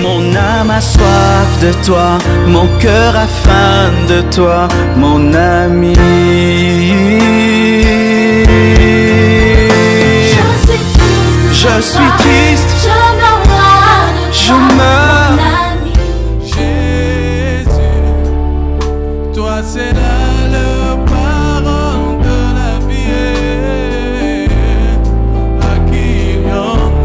Mon âme a soif de toi, mon cœur a faim de toi, mon ami. Je suis triste, je meurs. Jésus, toi c'est le parent de la vie. Accueillons-nous.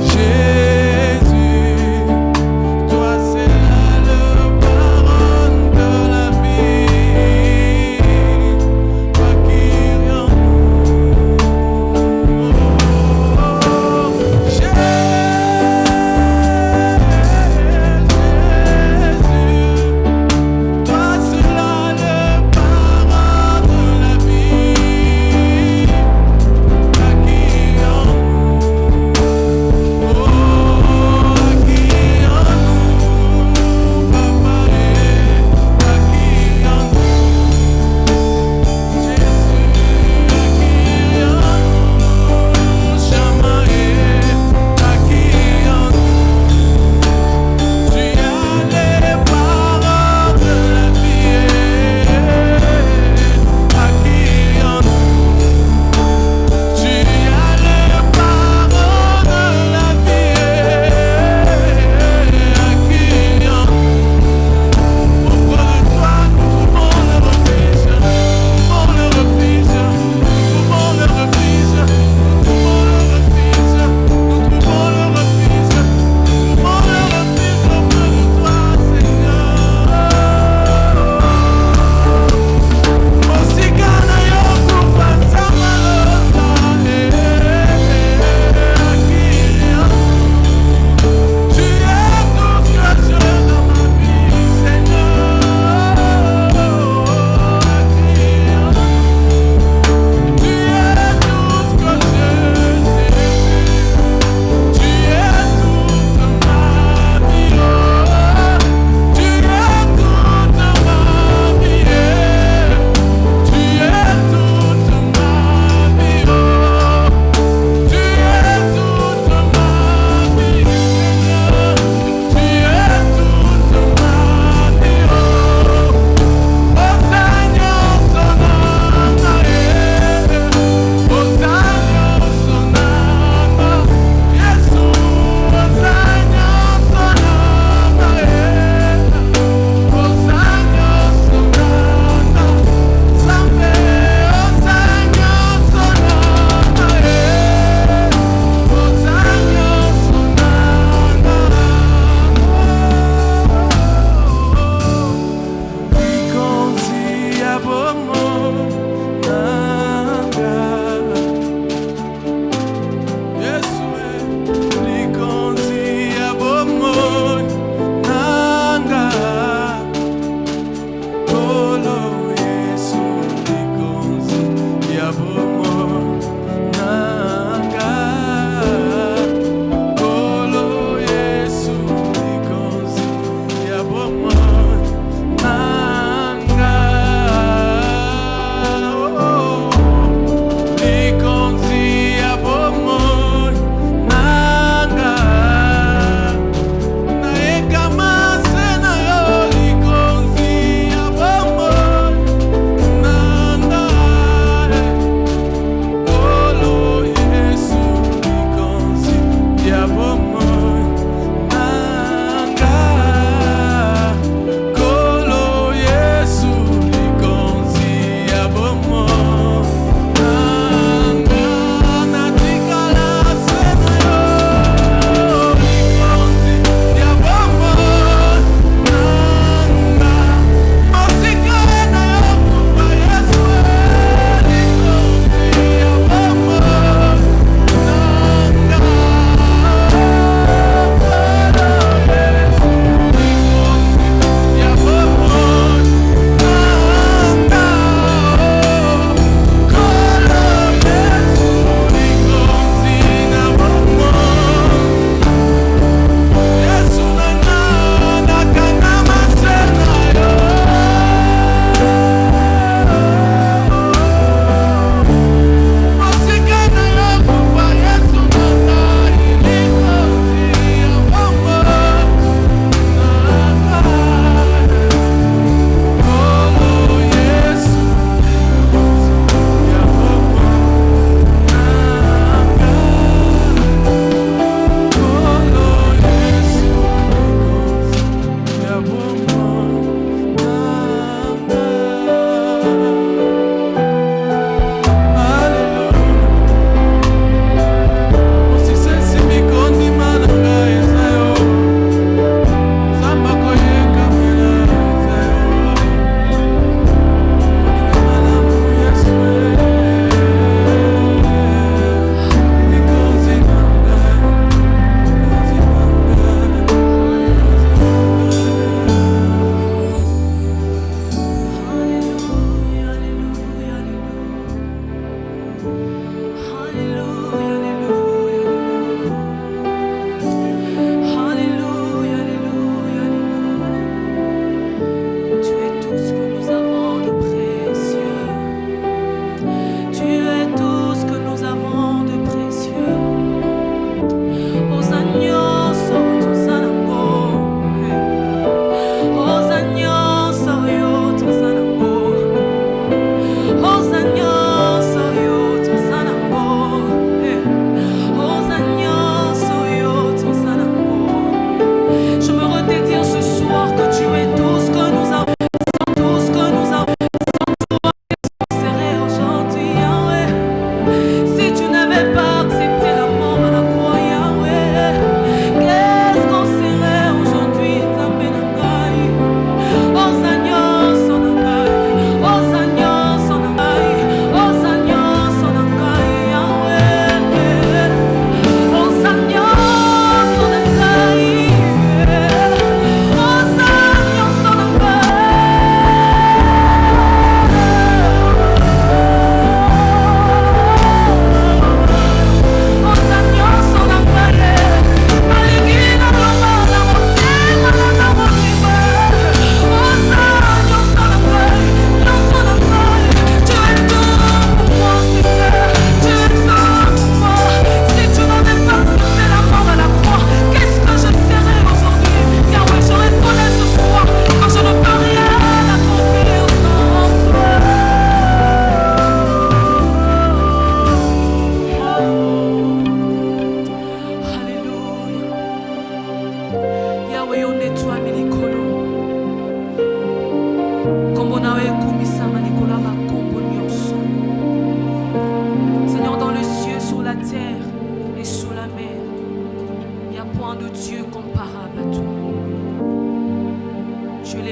Jésus,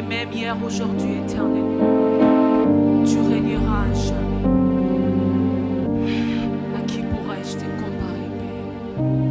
le même hier, aujourd'hui, éternellement. Tu régneras à jamais. À qui pourrais-je te comparer, Père?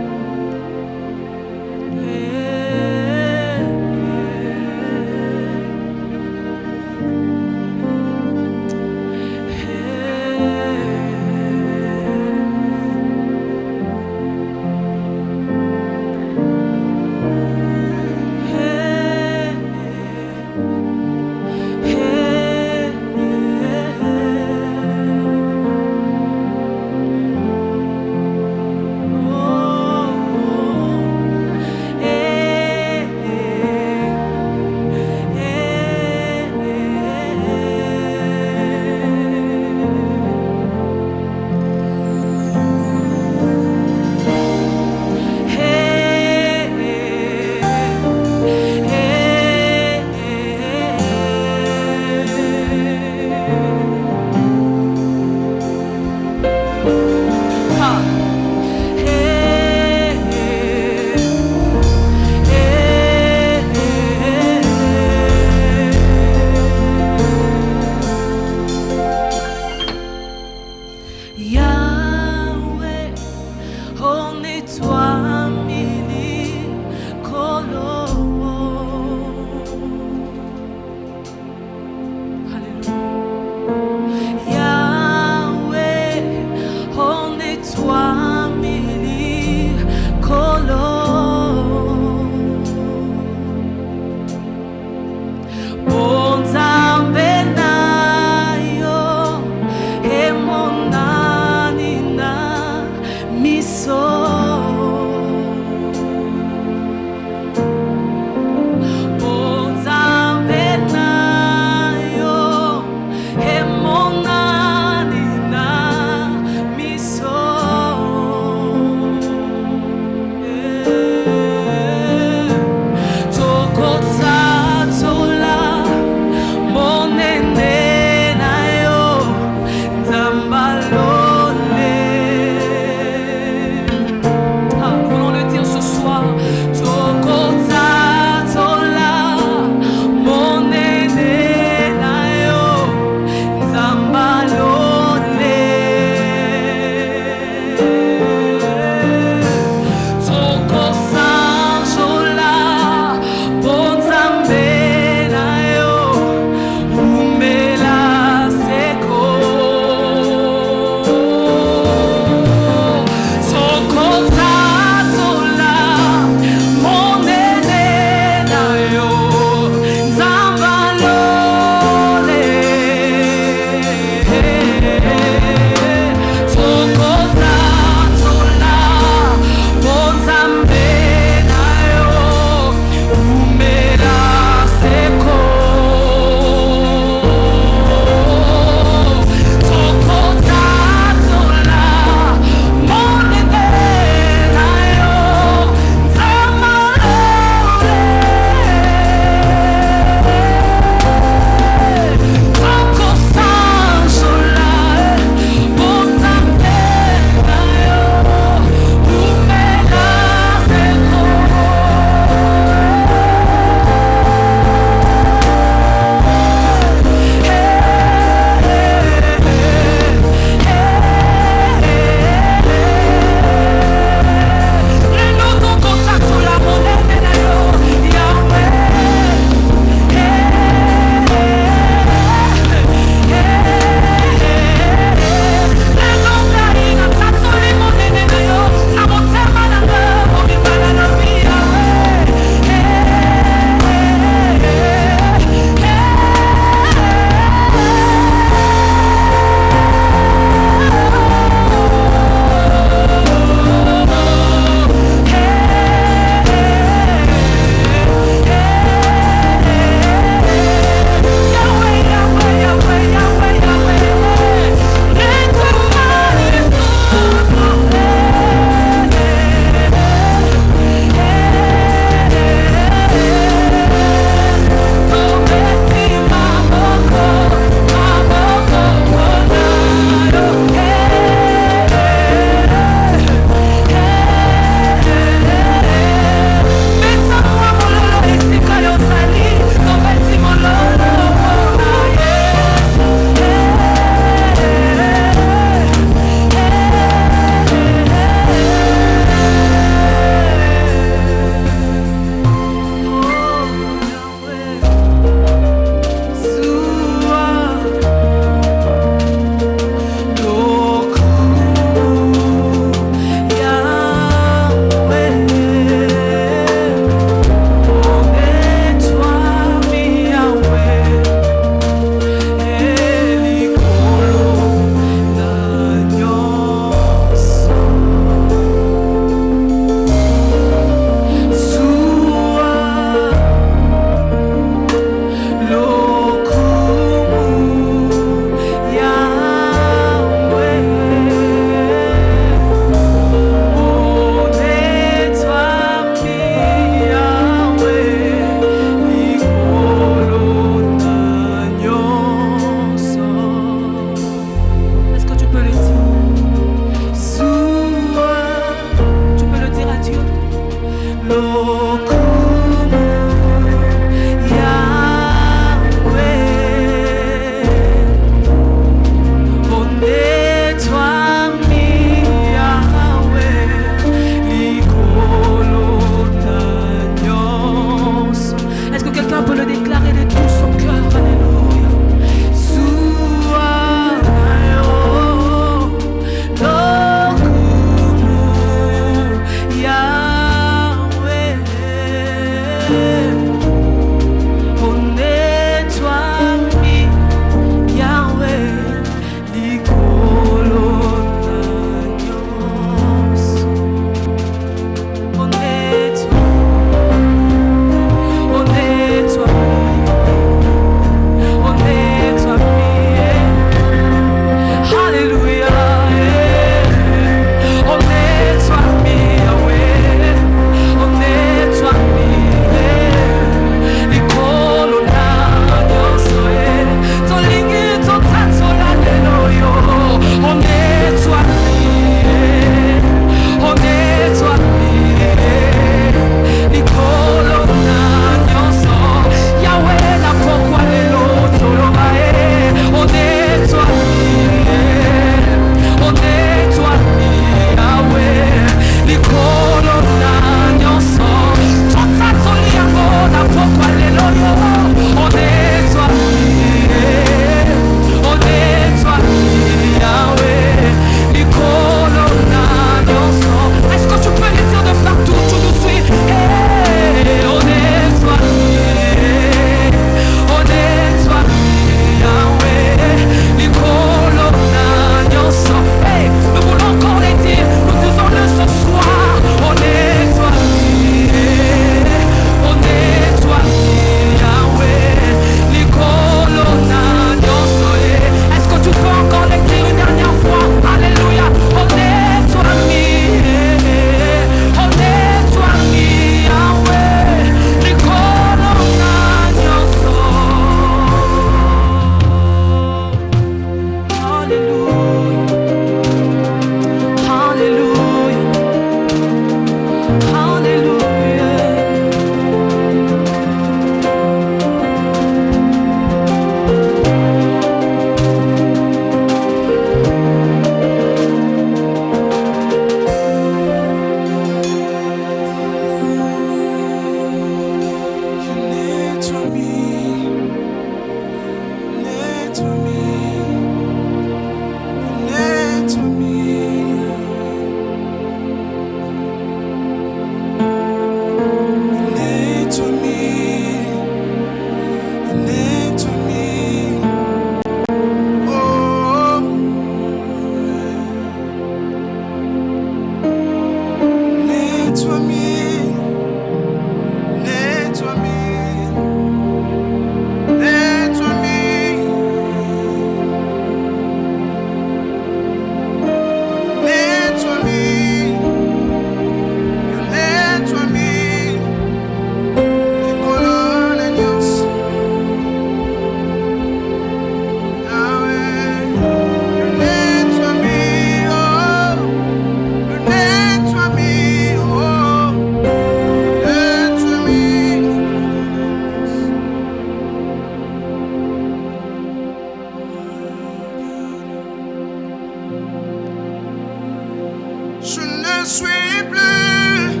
suis plus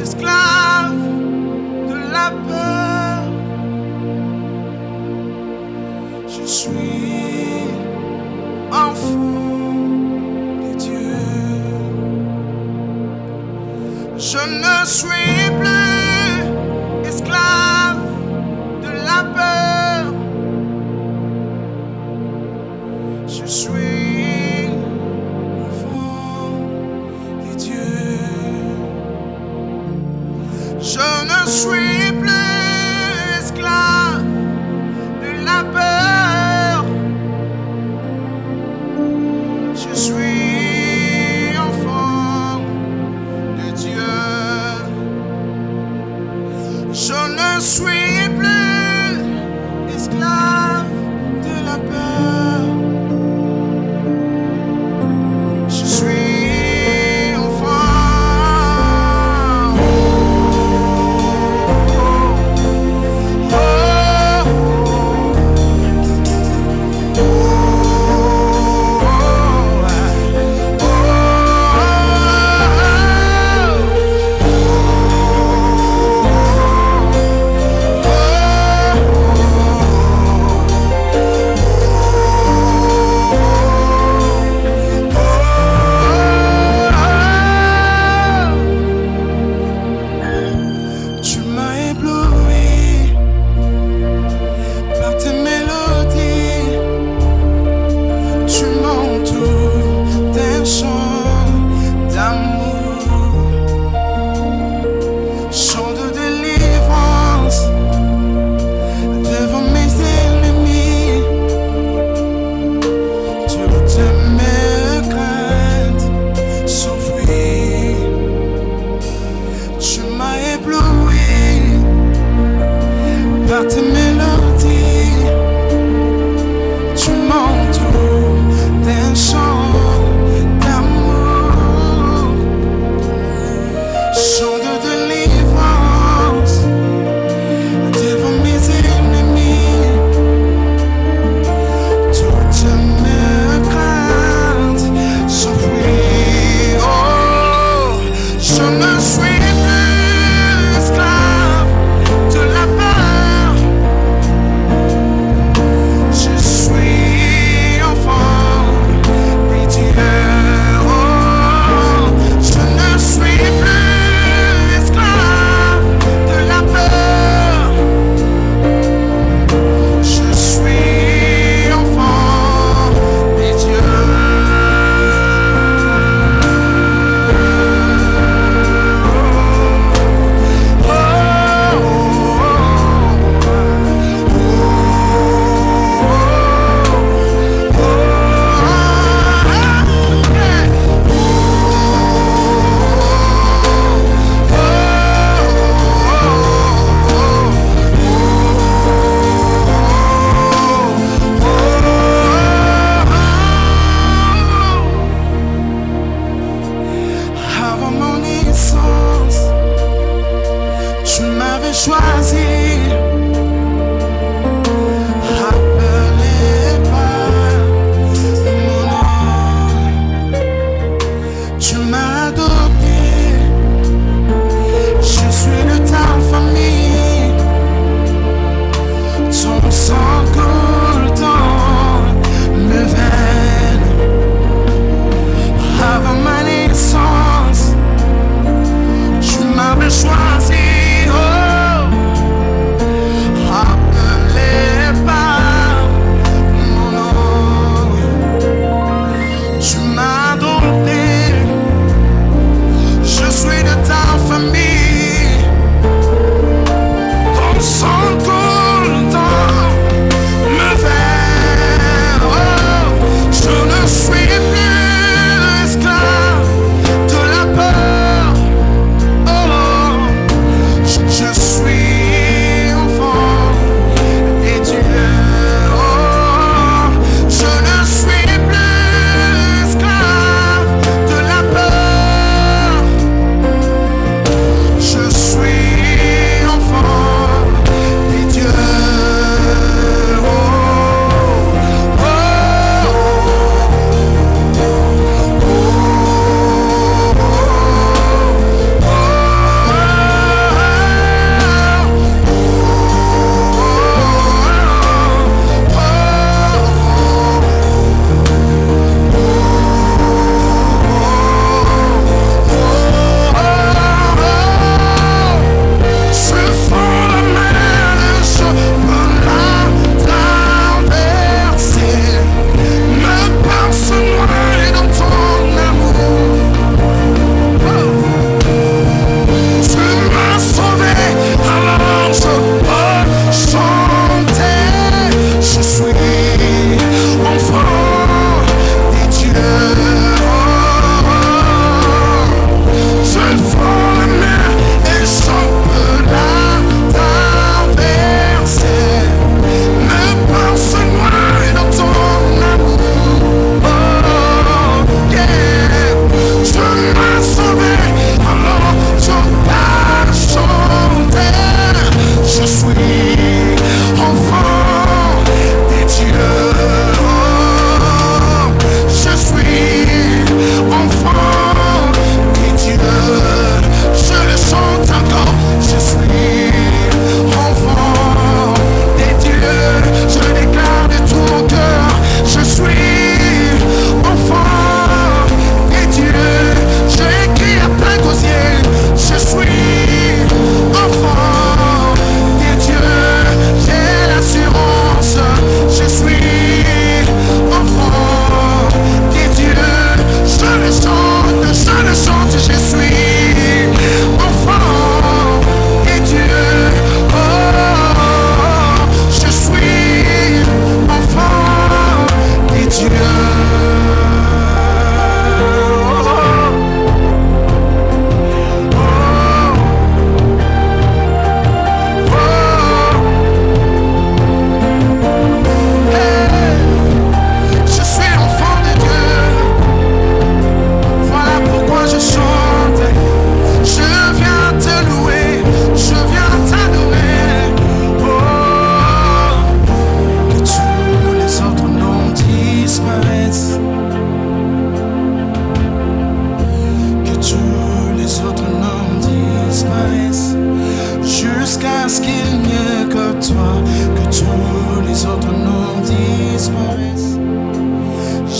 esclave de la peur. Je suis enfant de Dieu. Je ne suis plus esclave de la peur. Je suis enfant de Dieu. Je ne suis plus esclave de la peur. Je suis enfant de Dieu. Je ne suis plus esclave de la peur. Je suis enfant.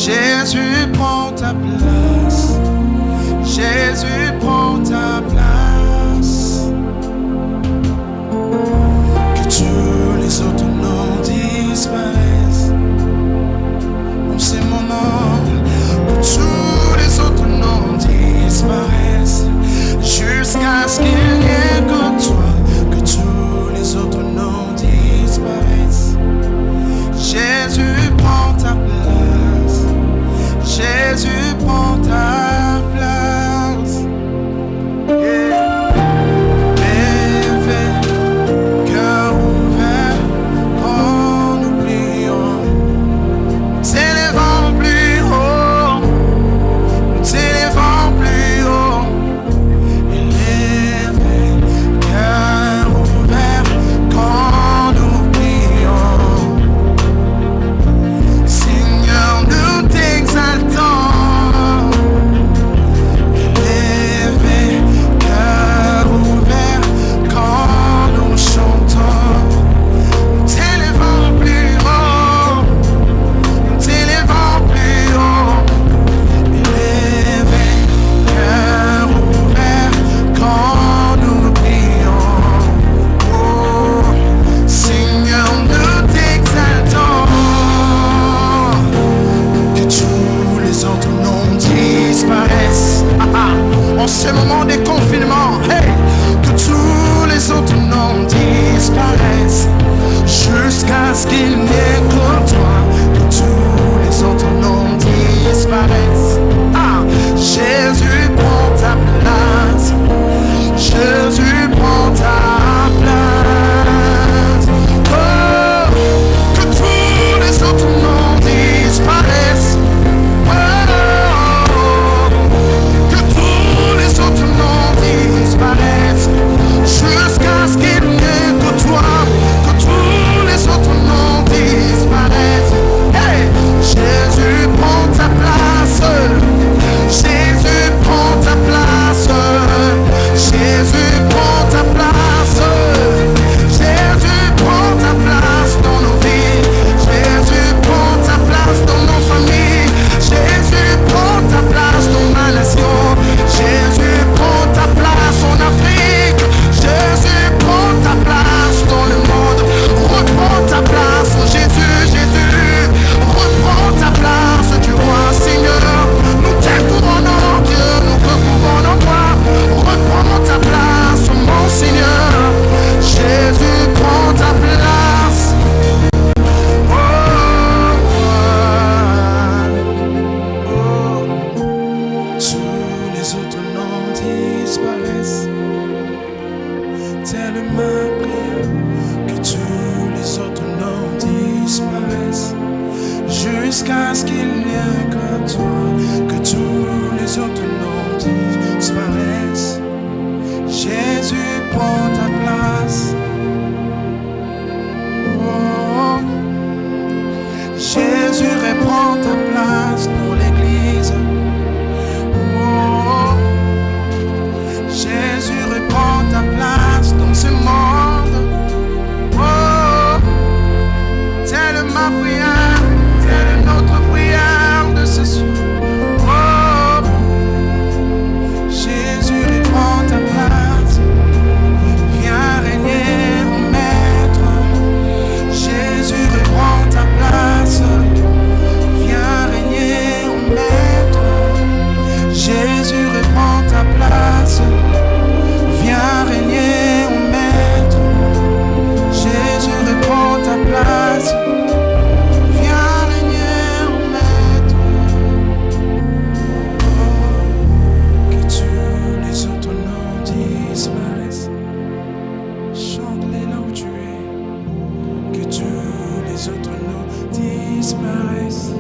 Jésus prend ta place. Jésus prend ta place. Que tous les autres noms disparaissent en ces moments. Que tous les autres noms disparaissent jusqu'à ce qu'il n'y ait que toi. Que tous les autres noms disparaissent. Jésus prend ta place. Jésus prend ta place. Yeah. Levé, cœur ouvert, quand nous prions, s'élevant plus haut, s'élevant plus haut. Élevé, cœur ouvert, quand nous prions. Seigneur, nous t'exaltons. Élevé, cœur ouvert, quand nous chantons. Nous t'élevons plus haut, nous t'élevons plus haut. Élevé, cœur ouvert, quand nous prions. Oh, Seigneur, nous t'exaltons. Que tous les autres noms disparaissent. En ce moment des confinements, hey, que tous les autres noms disparaissent jusqu'à ce qu'il n'y ait que toi. Que tous les autres noms disparaissent. Jésus prend ta place. Jésus prend ta place. Oh, que tous les autres noms disparaissent. Oh, que tous les autres noms disparaissent jusqu'à ce qu'il n'y ait que toi. Que tous les autres noms disparaissent. Hey, Jésus prend ta place. Jésus prend ta place. Jésus prend ta place. Jésus prend ta place dans nos vies. Jésus prend ta place dans nos familles. Jésus prend ta place dans ma nation. Jésus prend ta place en Afrique. Jésus prend ta place dans le monde. Reprends ta place, oh Jésus, Jésus. Reprends ta place, tu roi Seigneur. Nous t'incouronnons, Dieu, nous recourons en toi. Reprends ta place, mon Seigneur. Jésus prend ta place. Oh, oh, tous les autres noms disparaissent. Telle ma prière, que tous les autres noms disparaissent jusqu'à ce qu'il n'y ait que toi. Que tous les autres noms disparaissent. Jésus prend ta place. Oh, Jésus reprend ta place dans l'église. Oh, Jésus reprend ta place dans ce monde. Oh, telle ma prière, telle notre prière de ce soir. Oh, Jésus reprend ta place. Viens régner en maître. Jésus reprend ta place. Viens régner en maître. Jésus reprend ta place. Viens régner en maître. Jésus reprend ta place. Viens régner en maître. Oh, que tous les autres noms disparaissent. Chante-les là où tu es. Que tous les autres noms disparaissent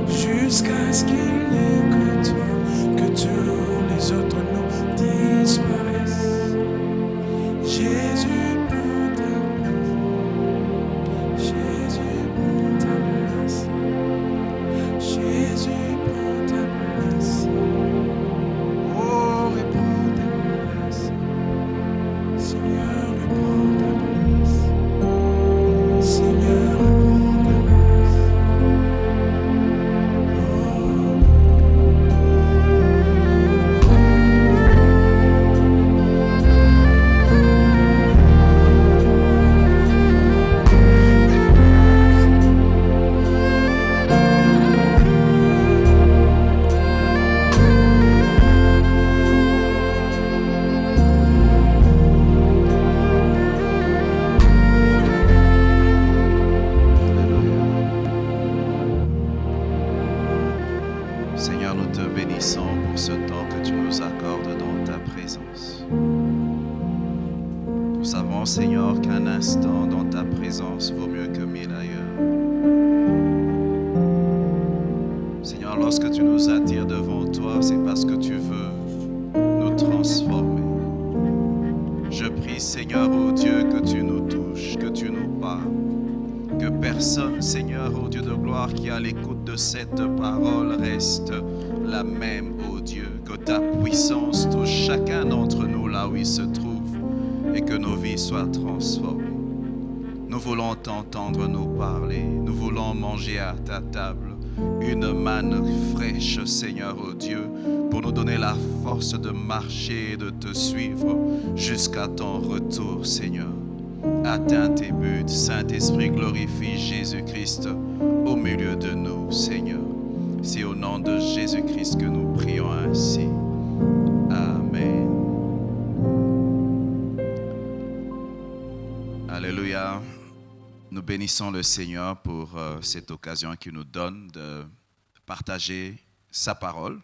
jusqu'à ce qu'il n'ait que toi. Que tous les autres noms disparaissent. Jésus prend ta place. Jésus prend ta place. Jésus prend ta place. Oh, reprends ta place. Seigneur, reprends ta place. Seigneur, reprends ta place. Seigneur, nous te bénissons pour ce temps que tu nous accordes dans ta présence. Nous savons, Seigneur, qu'un instant dans ta présence vaut mieux que 1000 ailleurs. Seigneur, lorsque tu nous attires devant toi, c'est parce que tu veux nous transformer. Je prie, Seigneur, ô Dieu, que tu nous touches, que tu nous parles. Que personne, Seigneur, ô Dieu de gloire, qui est à l'écoute de cette parole reste la même, ô Dieu. Que ta puissance touche chacun d'entre nous là où il se trouve et que nos vies soient transformées. Nous voulons t'entendre nous parler. Nous voulons manger à ta table une manne fraîche, Seigneur, ô Dieu, pour nous donner la force de marcher et de te suivre jusqu'à ton retour, Seigneur. Atteins tes buts, Saint-Esprit, glorifie Jésus-Christ au milieu de nous, Seigneur. C'est au nom de Jésus-Christ que nous prions ainsi. Amen. Alléluia. Nous bénissons le Seigneur pour cette occasion qu'il nous donne de partager sa parole.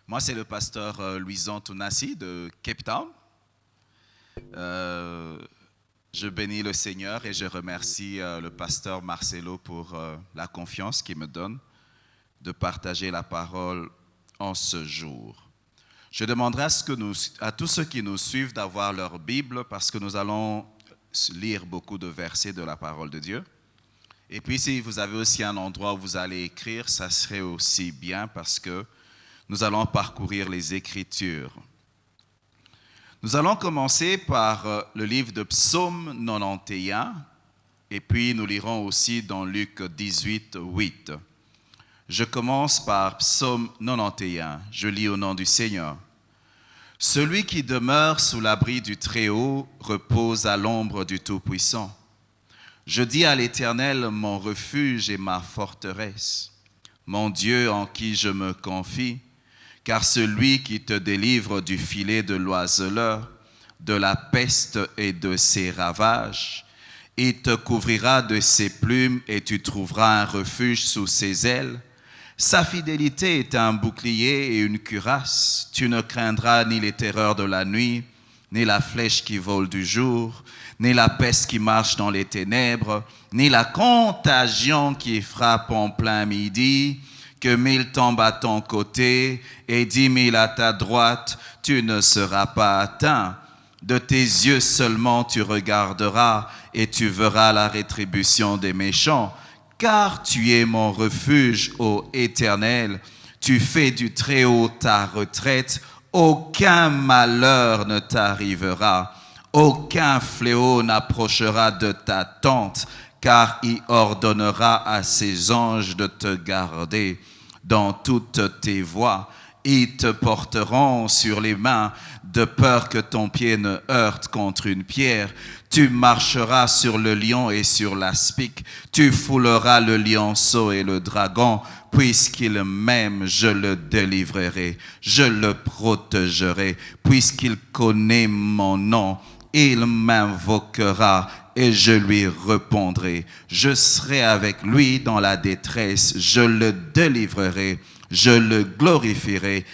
Moi, c'est le pasteur Louison Tounassi de Cape Town. Je bénis le Seigneur et je remercie le pasteur Marcelo pour la confiance qu'il me donne de partager la parole en ce jour. Je demanderai à tous ceux qui nous suivent d'avoir leur Bible parce que nous allons lire beaucoup de versets de la parole de Dieu. Et puis si vous avez aussi un endroit où vous allez écrire, ça serait aussi bien parce que nous allons parcourir les Écritures. Nous allons commencer par le livre de Psaume 91 et puis nous lirons aussi dans Luc 18, 8. Je commence par Psaume 91. Je lis au nom du Seigneur. Celui qui demeure sous l'abri du Très-Haut repose à l'ombre du Tout-Puissant. Je dis à l'Éternel, mon refuge et ma forteresse, mon Dieu en qui je me confie, car celui qui te délivre du filet de l'oiseleur, de la peste et de ses ravages, il te couvrira de ses plumes et tu trouveras un refuge sous ses ailes. Sa fidélité est un bouclier et une cuirasse. Tu ne craindras ni les terreurs de la nuit, ni la flèche qui vole du jour, ni la peste qui marche dans les ténèbres, ni la contagion qui frappe en plein midi. Que 1000 tombent à ton côté et 10 000 à ta droite, tu ne seras pas atteint. De tes yeux seulement tu regarderas et tu verras la rétribution des méchants. Car tu es mon refuge, ô Éternel, tu fais du Très-Haut ta retraite, aucun malheur ne t'arrivera, aucun fléau n'approchera de ta tente, car il ordonnera à ses anges de te garder dans toutes tes voies. Ils te porteront sur les mains, de peur que ton pied ne heurte contre une pierre. Tu marcheras sur le lion et sur l'aspic. Tu fouleras le lionceau et le dragon. Puisqu'il m'aime, je le délivrerai. Je le protégerai. Puisqu'il connaît mon nom, il m'invoquera et je lui répondrai. Je serai avec lui dans la détresse. Je le délivrerai. Je le glorifierai.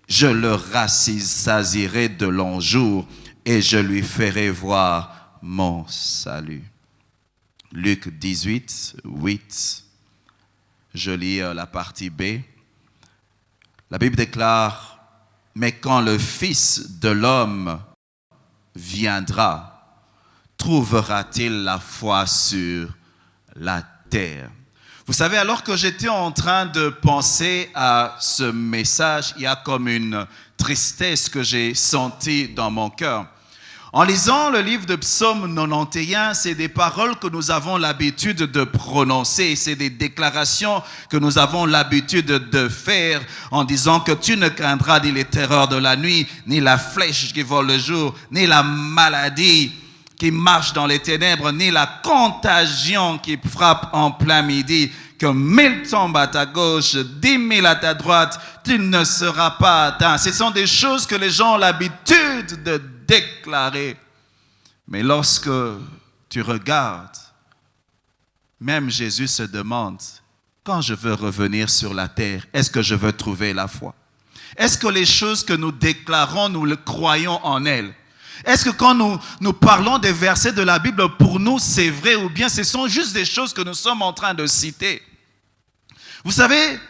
Je le rassasierai de longs jours et je lui ferai voir mon salut. Luc 18, 8. Je lis la partie B. La Bible déclare, « Mais quand le Fils de l'homme viendra, trouvera-t-il la foi sur la terre ?» Vous savez, alors que j'étais en train de penser à ce message, il y a comme une tristesse que j'ai sentie dans mon cœur. En lisant le livre de Psaume 91, c'est des paroles que nous avons l'habitude de prononcer, c'est des déclarations que nous avons l'habitude de faire en disant que tu ne craindras ni les terreurs de la nuit, ni la flèche qui vole le jour, ni la maladie qui marche dans les ténèbres, ni la contagion qui frappe en plein midi. Que 1000 tombent à ta gauche, 10 000 à ta droite, tu ne seras pas atteint. Ce sont des choses que les gens ont l'habitude de déclarer. Mais lorsque tu regardes, même Jésus se demande, quand je veux revenir sur la terre, est-ce que je veux trouver la foi? Est-ce que les choses que nous déclarons, nous le croyons en elles? Est-ce que quand nous parlons des versets de la Bible, pour nous c'est vrai ou bien ce sont juste des choses que nous sommes en train de citer? Vous savez,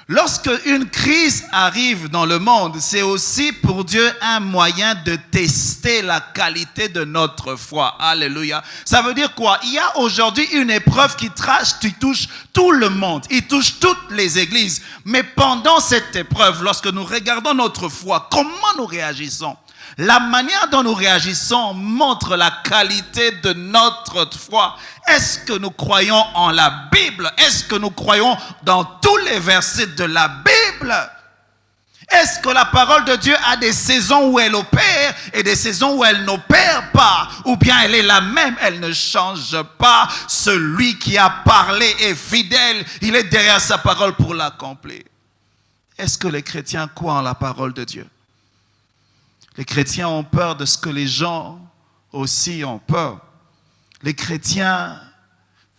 lorsque une crise arrive dans le monde, c'est aussi pour Dieu un moyen de tester la qualité de notre foi. Alléluia. Ça veut dire quoi? Il y a aujourd'hui une épreuve qui touche tout le monde. Il touche toutes les églises. Mais pendant cette épreuve, lorsque nous regardons notre foi, comment nous réagissons? La manière dont nous réagissons montre la qualité de notre foi. Est-ce que nous croyons en la Bible? Est-ce que nous croyons dans tous les versets de la Bible? Est-ce que la parole de Dieu a des saisons où elle opère et des saisons où elle n'opère pas? Ou bien elle est la même, elle ne change pas. Celui qui a parlé est fidèle, il est derrière sa parole pour l'accomplir. Est-ce que les chrétiens croient en la parole de Dieu? Les chrétiens ont peur de ce que les gens aussi ont peur. Les chrétiens,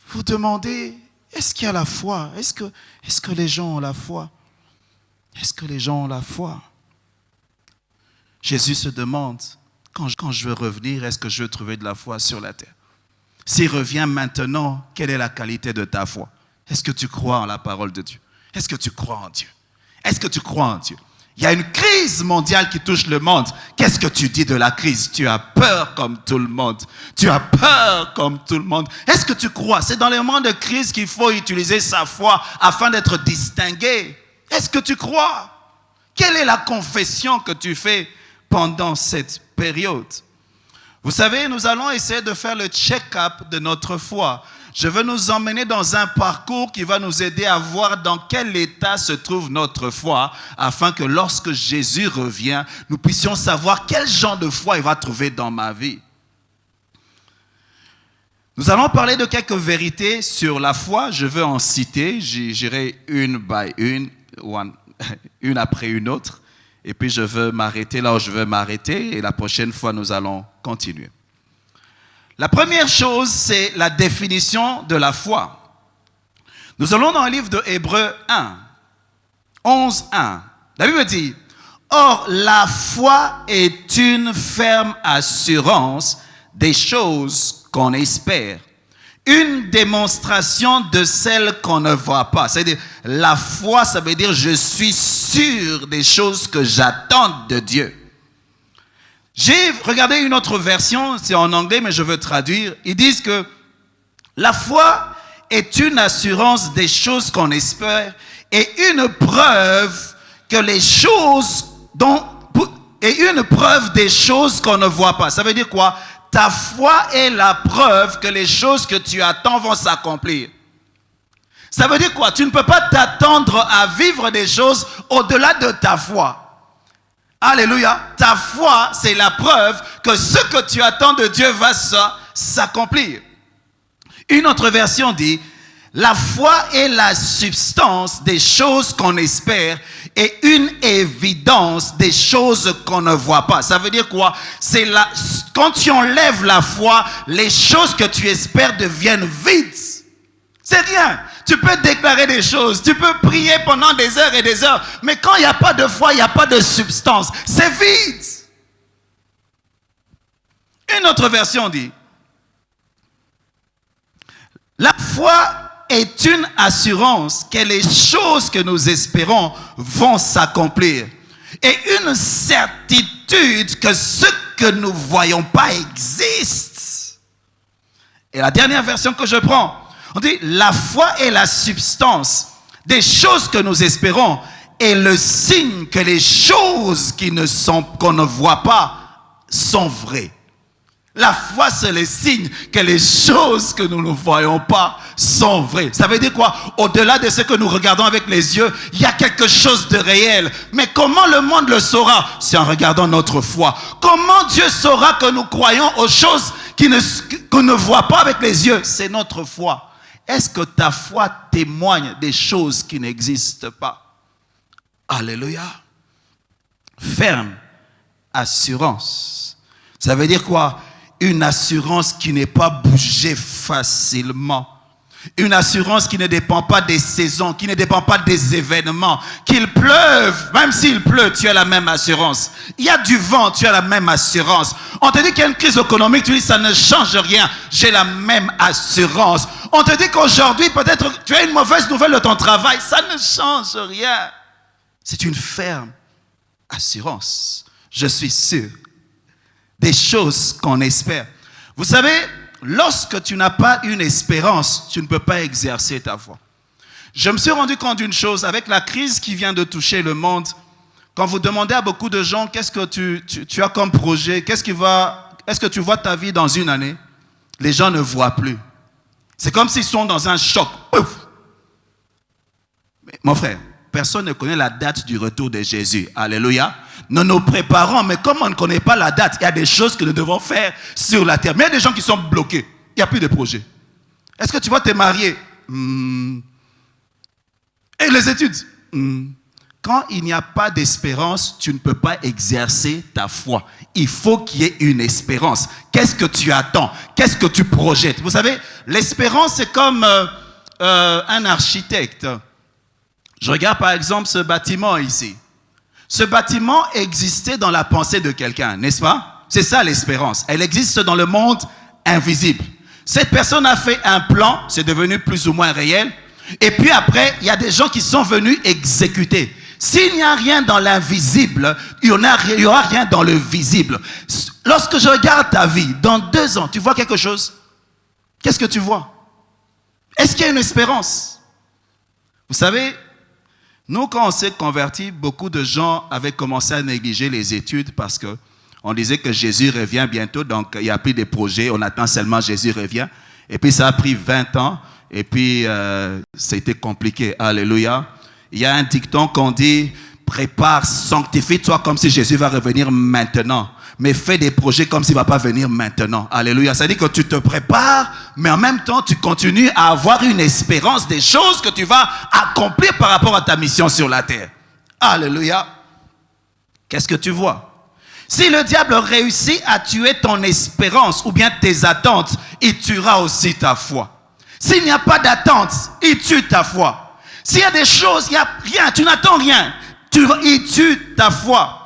vous demandez, est-ce qu'il y a la foi? Est-ce que les gens ont la foi? Est-ce que les gens ont la foi? Jésus se demande, quand je veux revenir, est-ce que je veux trouver de la foi sur la terre? S'il revient maintenant, quelle est la qualité de ta foi? Est-ce que tu crois en la parole de Dieu? Est-ce que tu crois en Dieu? Est-ce que tu crois en Dieu? Il y a une crise mondiale qui touche le monde. Qu'est-ce que tu dis de la crise? Tu as peur comme tout le monde. Tu as peur comme tout le monde. Est-ce que tu crois? C'est dans les moments de crise qu'il faut utiliser sa foi afin d'être distingué. Est-ce que tu crois? Quelle est la confession que tu fais pendant cette période? Vous savez, nous allons essayer de faire le check-up de notre foi. Je veux nous emmener dans un parcours qui va nous aider à voir dans quel état se trouve notre foi, afin que lorsque Jésus revient, nous puissions savoir quel genre de foi il va trouver dans ma vie. Nous allons parler de quelques vérités sur la foi. Je veux en citer, j'irai une après une autre. Et puis je veux m'arrêter là où je veux m'arrêter, et la prochaine fois nous allons continuer. La première chose, c'est la définition de la foi. Nous allons dans le livre de Hébreux 1, 11:1. La Bible dit, « Or, la foi est une ferme assurance des choses qu'on espère, une démonstration de celles qu'on ne voit pas. » C'est-à-dire, la foi, ça veut dire, je suis sûr des choses que j'attends de Dieu. J'ai regardé une autre version, c'est en anglais, mais je veux traduire. Ils disent que la foi est une assurance des choses qu'on espère et une preuve que les choses une preuve des choses qu'on ne voit pas. Ça veut dire quoi? Ta foi est la preuve que les choses que tu attends vont s'accomplir. Ça veut dire quoi? Tu ne peux pas t'attendre à vivre des choses au-delà de ta foi. Alléluia. Ta foi, c'est la preuve que ce que tu attends de Dieu va s'accomplir. Une autre version dit, la foi est la substance des choses qu'on espère et une évidence des choses qu'on ne voit pas. Ça veut dire quoi? Quand tu enlèves la foi, les choses que tu espères deviennent vides. C'est rien. Tu peux déclarer des choses, tu peux prier pendant des heures et des heures, mais quand il n'y a pas de foi, il n'y a pas de substance. C'est vide. Une autre version dit, la foi est une assurance que les choses que nous espérons vont s'accomplir et une certitude que ce que nous ne voyons pas existe. Et la dernière version que je prends, on dit, la foi est la substance des choses que nous espérons et le signe que les choses qu'on ne voit pas sont vraies. La foi, c'est le signe que les choses que nous ne voyons pas sont vraies. Ça veut dire quoi? Au-delà de ce que nous regardons avec les yeux, il y a quelque chose de réel. Mais comment le monde le saura? C'est en regardant notre foi. Comment Dieu saura que nous croyons aux choses qu'on ne voit pas avec les yeux? C'est notre foi. Est-ce que ta foi témoigne des choses qui n'existent pas? Alléluia. Ferme assurance. Ça veut dire quoi? Une assurance qui n'est pas bougée facilement. Une assurance qui ne dépend pas des saisons, qui ne dépend pas des événements. Qu'il pleuve, même s'il pleut, tu as la même assurance. Il y a du vent, tu as la même assurance. On te dit qu'il y a une crise économique, tu dis ça ne change rien, j'ai la même assurance. On te dit qu'aujourd'hui, peut-être tu as une mauvaise nouvelle de ton travail, ça ne change rien. C'est une ferme assurance. Je suis sûr des choses qu'on espère. Vous savez, lorsque tu n'as pas une espérance, tu ne peux pas exercer ta foi. Je me suis rendu compte d'une chose, avec la crise qui vient de toucher le monde, quand vous demandez à beaucoup de gens, qu'est-ce que tu as comme projet, est-ce que tu vois ta vie dans une année? Les gens ne voient plus. C'est comme s'ils sont dans un choc. Ouf! Mais, mon frère, personne ne connaît la date du retour de Jésus. Alléluia. Nous nous préparons, mais comme on ne connaît pas la date, il y a des choses que nous devons faire sur la terre. Mais il y a des gens qui sont bloqués. Il n'y a plus de projet. Est-ce que tu vas te marier? Et les études? Quand il n'y a pas d'espérance, tu ne peux pas exercer ta foi. Il faut qu'il y ait une espérance. Qu'est-ce que tu attends? Qu'est-ce que tu projettes? Vous savez, l'espérance, c'est comme un architecte. Je regarde par exemple ce bâtiment ici. Ce bâtiment existait dans la pensée de quelqu'un, n'est-ce pas? C'est ça l'espérance. Elle existe dans le monde invisible. Cette personne a fait un plan, c'est devenu plus ou moins réel. Et puis après, il y a des gens qui sont venus exécuter. S'il n'y a rien dans l'invisible, il n'y aura rien dans le visible. Lorsque je regarde ta vie, dans 2 ans, tu vois quelque chose? Qu'est-ce que tu vois? Est-ce qu'il y a une espérance? Vous savez, nous, quand on s'est convertis, beaucoup de gens avaient commencé à négliger les études parce qu'on disait que Jésus revient bientôt, donc il n'y a plus de projets, on attend seulement Jésus revient. Et puis ça a pris 20 ans, et puis c'était compliqué. Alléluia. Il y a un dicton qu'on dit, prépare, sanctifie-toi comme si Jésus va revenir maintenant. Mais fais des projets comme s'il ne va pas venir maintenant. Alléluia. Ça dit que tu te prépares, mais en même temps, tu continues à avoir une espérance des choses que tu vas accomplir par rapport à ta mission sur la terre. Alléluia. Qu'est-ce que tu vois? Si le diable réussit à tuer ton espérance ou bien tes attentes, il tuera aussi ta foi. S'il n'y a pas d'attente, il tue ta foi. S'il y a des choses, il n'y a rien, tu n'attends rien, il tue ta foi.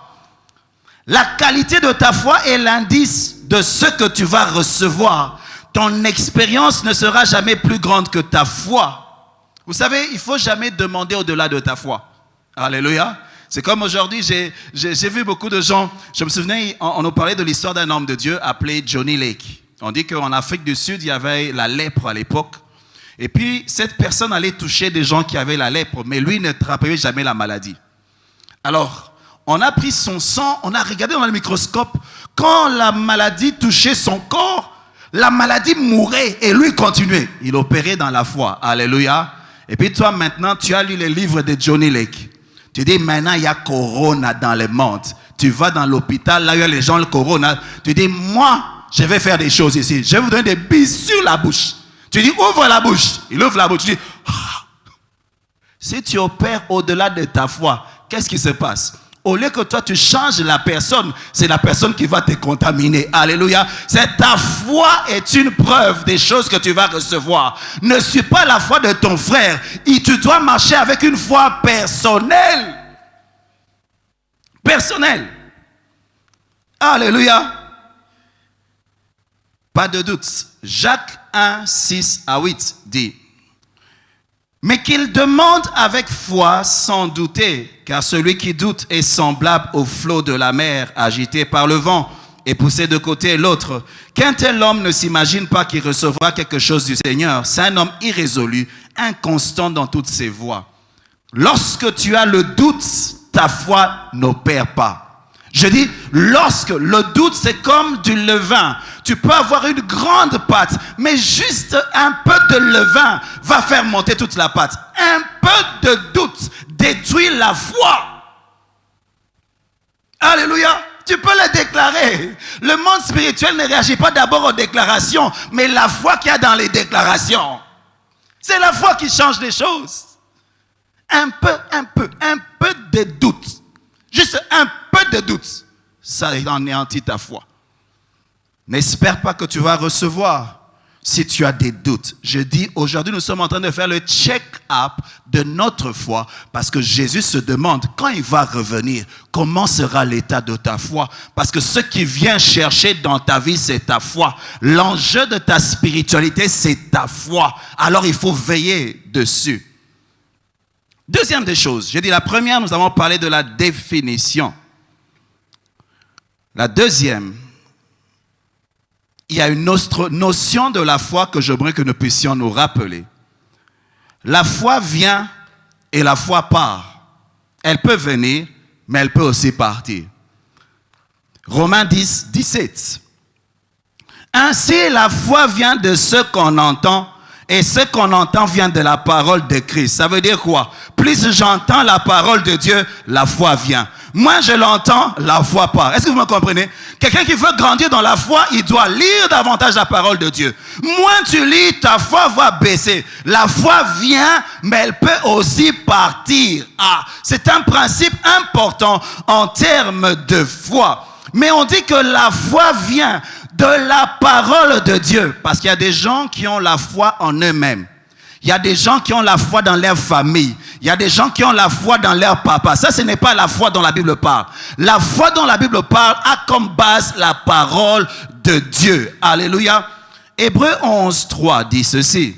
La qualité de ta foi est l'indice de ce que tu vas recevoir. Ton expérience ne sera jamais plus grande que ta foi. Vous savez, il ne faut jamais demander au-delà de ta foi. Alléluia. C'est comme aujourd'hui, j'ai vu beaucoup de gens, je me souvenais, on nous parlait de l'histoire d'un homme de Dieu appelé Johnny Lake. On dit qu'en Afrique du Sud, il y avait la lèpre à l'époque. Et puis, cette personne allait toucher des gens qui avaient la lèpre, mais lui ne n'attrapait jamais la maladie. Alors, on a pris son sang, on a regardé dans le microscope. Quand la maladie touchait son corps, la maladie mourait et lui continuait. Il opérait dans la foi. Alléluia. Et puis toi, maintenant, tu as lu les livres de Johnny Lake. Tu dis, maintenant, il y a corona dans le monde. Tu vas dans l'hôpital, là, il y a les gens, le corona. Tu dis, moi, je vais faire des choses ici. Je vais vous donner des billes sur la bouche. Tu dis, ouvre la bouche. Il ouvre la bouche. Tu dis, si tu opères au-delà de ta foi, qu'est-ce qui se passe? Au lieu que toi, tu changes la personne, c'est la personne qui va te contaminer. Alléluia. Ta foi est une preuve des choses que tu vas recevoir. Ne suis pas la foi de ton frère. Tu dois marcher avec une foi personnelle. Personnelle. Alléluia. Pas de doute. Jacques 1, 6 à 8 dit: mais qu'il demande avec foi sans douter, car celui qui doute est semblable au flot de la mer agité par le vent et poussé de côté et l'autre. Qu'un tel homme ne s'imagine pas qu'il recevra quelque chose du Seigneur. C'est un homme irrésolu, inconstant dans toutes ses voies. Lorsque tu as le doute, ta foi n'opère pas. Je dis, lorsque le doute, c'est comme du levain. Tu peux avoir une grande pâte, mais juste un peu de levain va faire monter toute la pâte. Un peu de doute détruit la foi. Alléluia. Tu peux le déclarer. Le monde spirituel ne réagit pas d'abord aux déclarations, mais la foi qu'il y a dans les déclarations. C'est la foi qui change les choses. Un peu de doute. Juste un peu de doute. Ça anéantit ta foi. N'espère pas que tu vas recevoir si tu as des doutes. Je dis, aujourd'hui, nous sommes en train de faire le check-up de notre foi parce que Jésus se demande, quand il va revenir, comment sera l'état de ta foi? Parce que ce qui vient chercher dans ta vie, c'est ta foi. L'enjeu de ta spiritualité, c'est ta foi. Alors, il faut veiller dessus. Deuxième des choses, j'ai dit la première, nous avons parlé de la définition. La deuxième, il y a une autre notion de la foi que j'aimerais que nous puissions nous rappeler. La foi vient et la foi part. Elle peut venir, mais elle peut aussi partir. Romains 10, 17. Ainsi, la foi vient de ce qu'on entend, et ce qu'on entend vient de la parole de Christ. Ça veut dire quoi? Plus j'entends la parole de Dieu, la foi vient. Moins je l'entends, la foi part. Est-ce que vous me comprenez? Quelqu'un qui veut grandir dans la foi, il doit lire davantage la parole de Dieu. Moins tu lis, ta foi va baisser. La foi vient, mais elle peut aussi partir. Ah, c'est un principe important en termes de foi. Mais on dit que la foi vient de la parole de Dieu. Parce qu'il y a des gens qui ont la foi en eux-mêmes. Il y a des gens qui ont la foi dans leur famille. Il y a des gens qui ont la foi dans leur papa. Ça, ce n'est pas la foi dont la Bible parle. La foi dont la Bible parle a comme base la parole de Dieu. Alléluia. Hébreux 11, 3 dit ceci.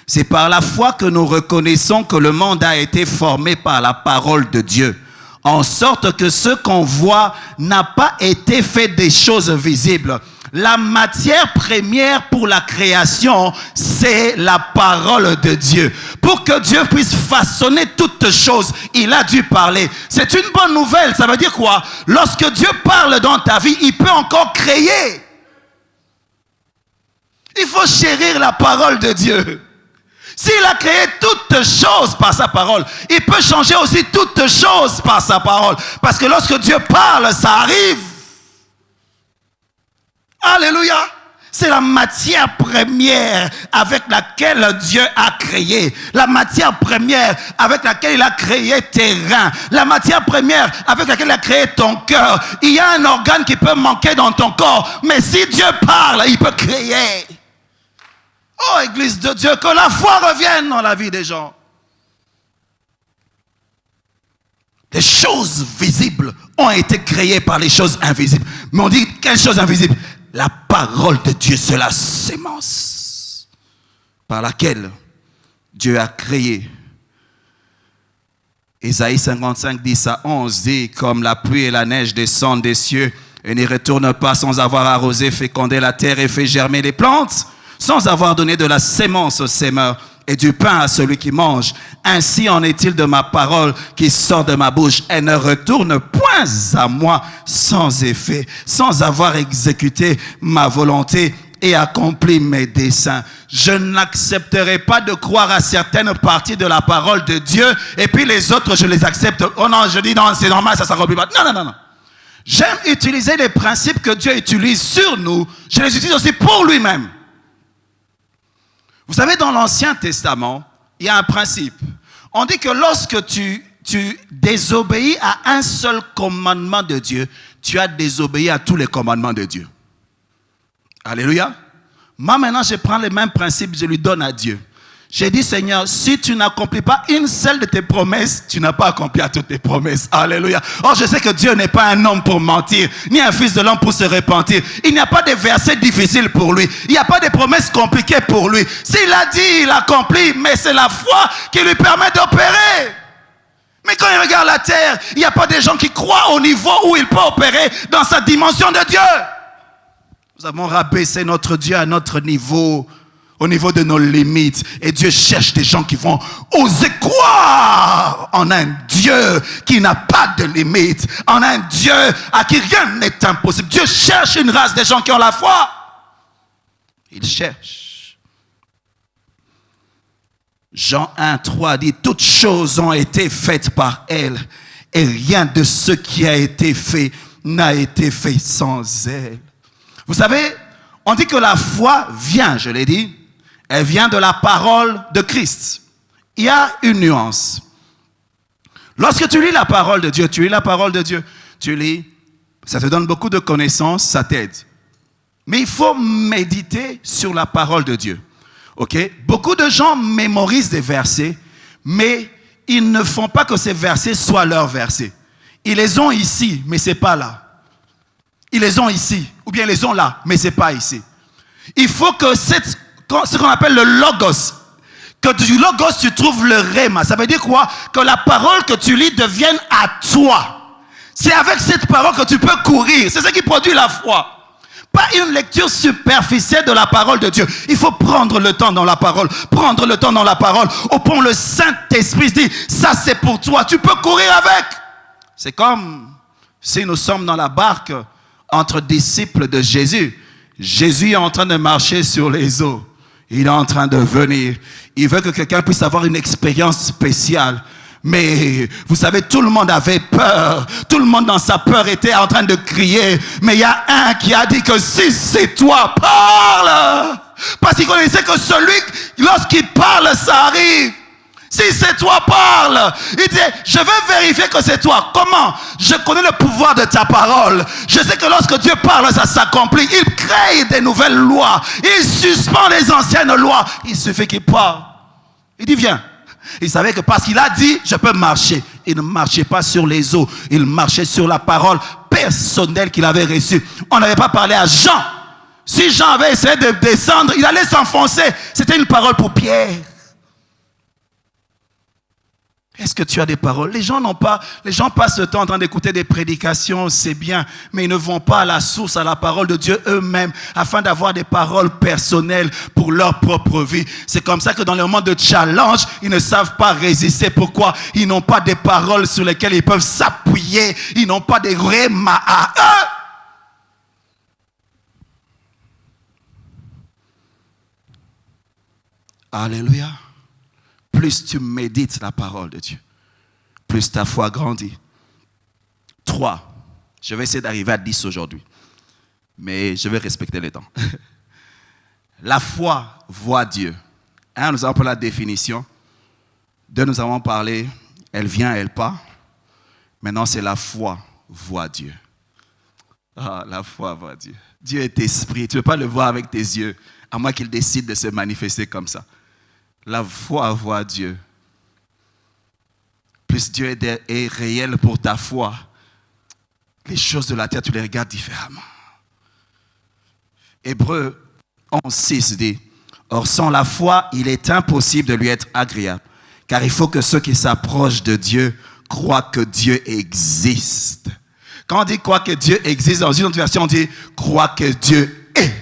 C'est par la foi que nous reconnaissons que le monde a été formé par la parole de Dieu. En sorte que ce qu'on voit n'a pas été fait des choses visibles. La matière première pour la création, c'est la parole de Dieu. Pour que Dieu puisse façonner toutes choses, il a dû parler. C'est une bonne nouvelle. Ça veut dire quoi? Lorsque Dieu parle dans ta vie, il peut encore créer. Il faut chérir la parole de Dieu. S'il a créé toutes choses par sa parole, il peut changer aussi toutes choses par sa parole. Parce que lorsque Dieu parle, ça arrive. Alléluia. C'est la matière première avec laquelle Dieu a créé. La matière première avec laquelle il a créé tes reins. La matière première avec laquelle il a créé ton cœur. Il y a un organe qui peut manquer dans ton corps. Mais si Dieu parle, il peut créer. Oh, Église de Dieu, que la foi revienne dans la vie des gens. Les choses visibles ont été créées par les choses invisibles. Mais on dit, quelles choses invisibles? La parole de Dieu, c'est la sémence par laquelle Dieu a créé. Ésaïe 55, 10 à 11 dit, comme la pluie et la neige descendent des cieux et n'y retournent pas sans avoir arrosé, fécondé la terre et fait germer les plantes, sans avoir donné de la sémence au semeur et du pain à celui qui mange. Ainsi en est-il de ma parole qui sort de ma bouche. Elle ne retourne point à moi sans effet, sans avoir exécuté ma volonté et accompli mes desseins. Je n'accepterai pas de croire à certaines parties de la parole de Dieu et puis les autres, je les accepte. Oh non, je dis non, c'est normal, ça ne s'accomplit pas. Non. J'aime utiliser les principes que Dieu utilise sur nous. Je les utilise aussi pour lui-même. Vous savez, dans l'Ancien Testament, il y a un principe. On dit que lorsque tu désobéis à un seul commandement de Dieu, tu as désobéi à tous les commandements de Dieu. Alléluia. Moi, maintenant, je prends les mêmes principes, je lui donne à Dieu. J'ai dit, Seigneur, si tu n'accomplis pas une seule de tes promesses, tu n'as pas accompli à toutes tes promesses. Alléluia. Or, je sais que Dieu n'est pas un homme pour mentir, ni un fils de l'homme pour se repentir. Il n'y a pas de versets difficiles pour lui. Il n'y a pas de promesses compliquées pour lui. S'il a dit, il accomplit, mais c'est la foi qui lui permet d'opérer. Mais quand il regarde la terre, il n'y a pas de gens qui croient au niveau où il peut opérer dans sa dimension de Dieu. Nous avons rabaissé notre Dieu à notre niveau, au niveau de nos limites. Et Dieu cherche des gens qui vont oser croire en un Dieu qui n'a pas de limites, en un Dieu à qui rien n'est impossible. Dieu cherche une race de gens qui ont la foi. Il cherche. Jean 1, 3 dit, toutes choses ont été faites par elle, et rien de ce qui a été fait n'a été fait sans elle. Vous savez, on dit que la foi vient, je l'ai dit, elle vient de la parole de Christ. Il y a une nuance. Lorsque tu lis la parole de Dieu, tu lis, ça te donne beaucoup de connaissances, ça t'aide. Mais il faut méditer sur la parole de Dieu. Okay? Beaucoup de gens mémorisent des versets, mais ils ne font pas que ces versets soient leurs versets. Ils les ont ici, mais ce n'est pas là. Ils les ont ici, ou bien ils les ont là, mais ce n'est pas ici. Il faut que ce qu'on appelle le logos, que du logos tu trouves le rhéma. Ça veut dire quoi? Que la parole que tu lis devienne à toi. C'est avec cette parole que tu peux courir. C'est ce qui produit la foi. Pas une lecture superficielle de la parole de Dieu. Il faut prendre le temps dans la parole. Prendre le temps dans la parole. Au point où le Saint-Esprit dit, ça c'est pour toi. Tu peux courir avec. C'est comme si nous sommes dans la barque entre disciples de Jésus. Jésus est en train de marcher sur les eaux. Il est en train de venir. Il veut que quelqu'un puisse avoir une expérience spéciale. Mais vous savez, tout le monde avait peur. Tout le monde dans sa peur était en train de crier. Mais il y a un qui a dit que si c'est toi, parle. Parce qu'il connaissait que celui, lorsqu'il parle, ça arrive. Si c'est toi, parle. Il dit, je vais vérifier que c'est toi. Comment? Je connais le pouvoir de ta parole. Je sais que lorsque Dieu parle, ça s'accomplit. Il crée des nouvelles lois. Il suspend les anciennes lois. Il suffit qu'il parle. Il dit, viens. Il savait que parce qu'il a dit, je peux marcher. Il ne marchait pas sur les eaux. Il marchait sur la parole personnelle qu'il avait reçue. On n'avait pas parlé à Jean. Si Jean avait essayé de descendre, il allait s'enfoncer. C'était une parole pour Pierre. Est-ce que tu as des paroles? Les gens passent le temps en train d'écouter des prédications, c'est bien, mais ils ne vont pas à la source, à la parole de Dieu eux-mêmes, afin d'avoir des paroles personnelles pour leur propre vie. C'est comme ça que dans le moment de challenge, ils ne savent pas résister. Pourquoi? Ils n'ont pas des paroles sur lesquelles ils peuvent s'appuyer. Ils n'ont pas des rhémas à eux. Alléluia. Plus tu médites la parole de Dieu, plus ta foi grandit. 3. Je vais essayer d'arriver à 10 aujourd'hui, mais je vais respecter le temps. La foi voit Dieu. 1, nous avons parlé la définition. 2, nous avons parlé, elle vient, elle part. Maintenant, c'est la foi voit Dieu. Ah, la foi voit Dieu. Dieu est esprit. Tu ne peux pas le voir avec tes yeux, à moins qu'il décide de se manifester comme ça. La foi voit Dieu. Plus Dieu est réel pour ta foi, les choses de la terre, tu les regardes différemment. Hébreux 11:6 dit, or sans la foi, il est impossible de lui être agréable, car il faut que ceux qui s'approchent de Dieu croient que Dieu existe. Quand on dit croire que Dieu existe, dans une autre version, on dit croire que Dieu est.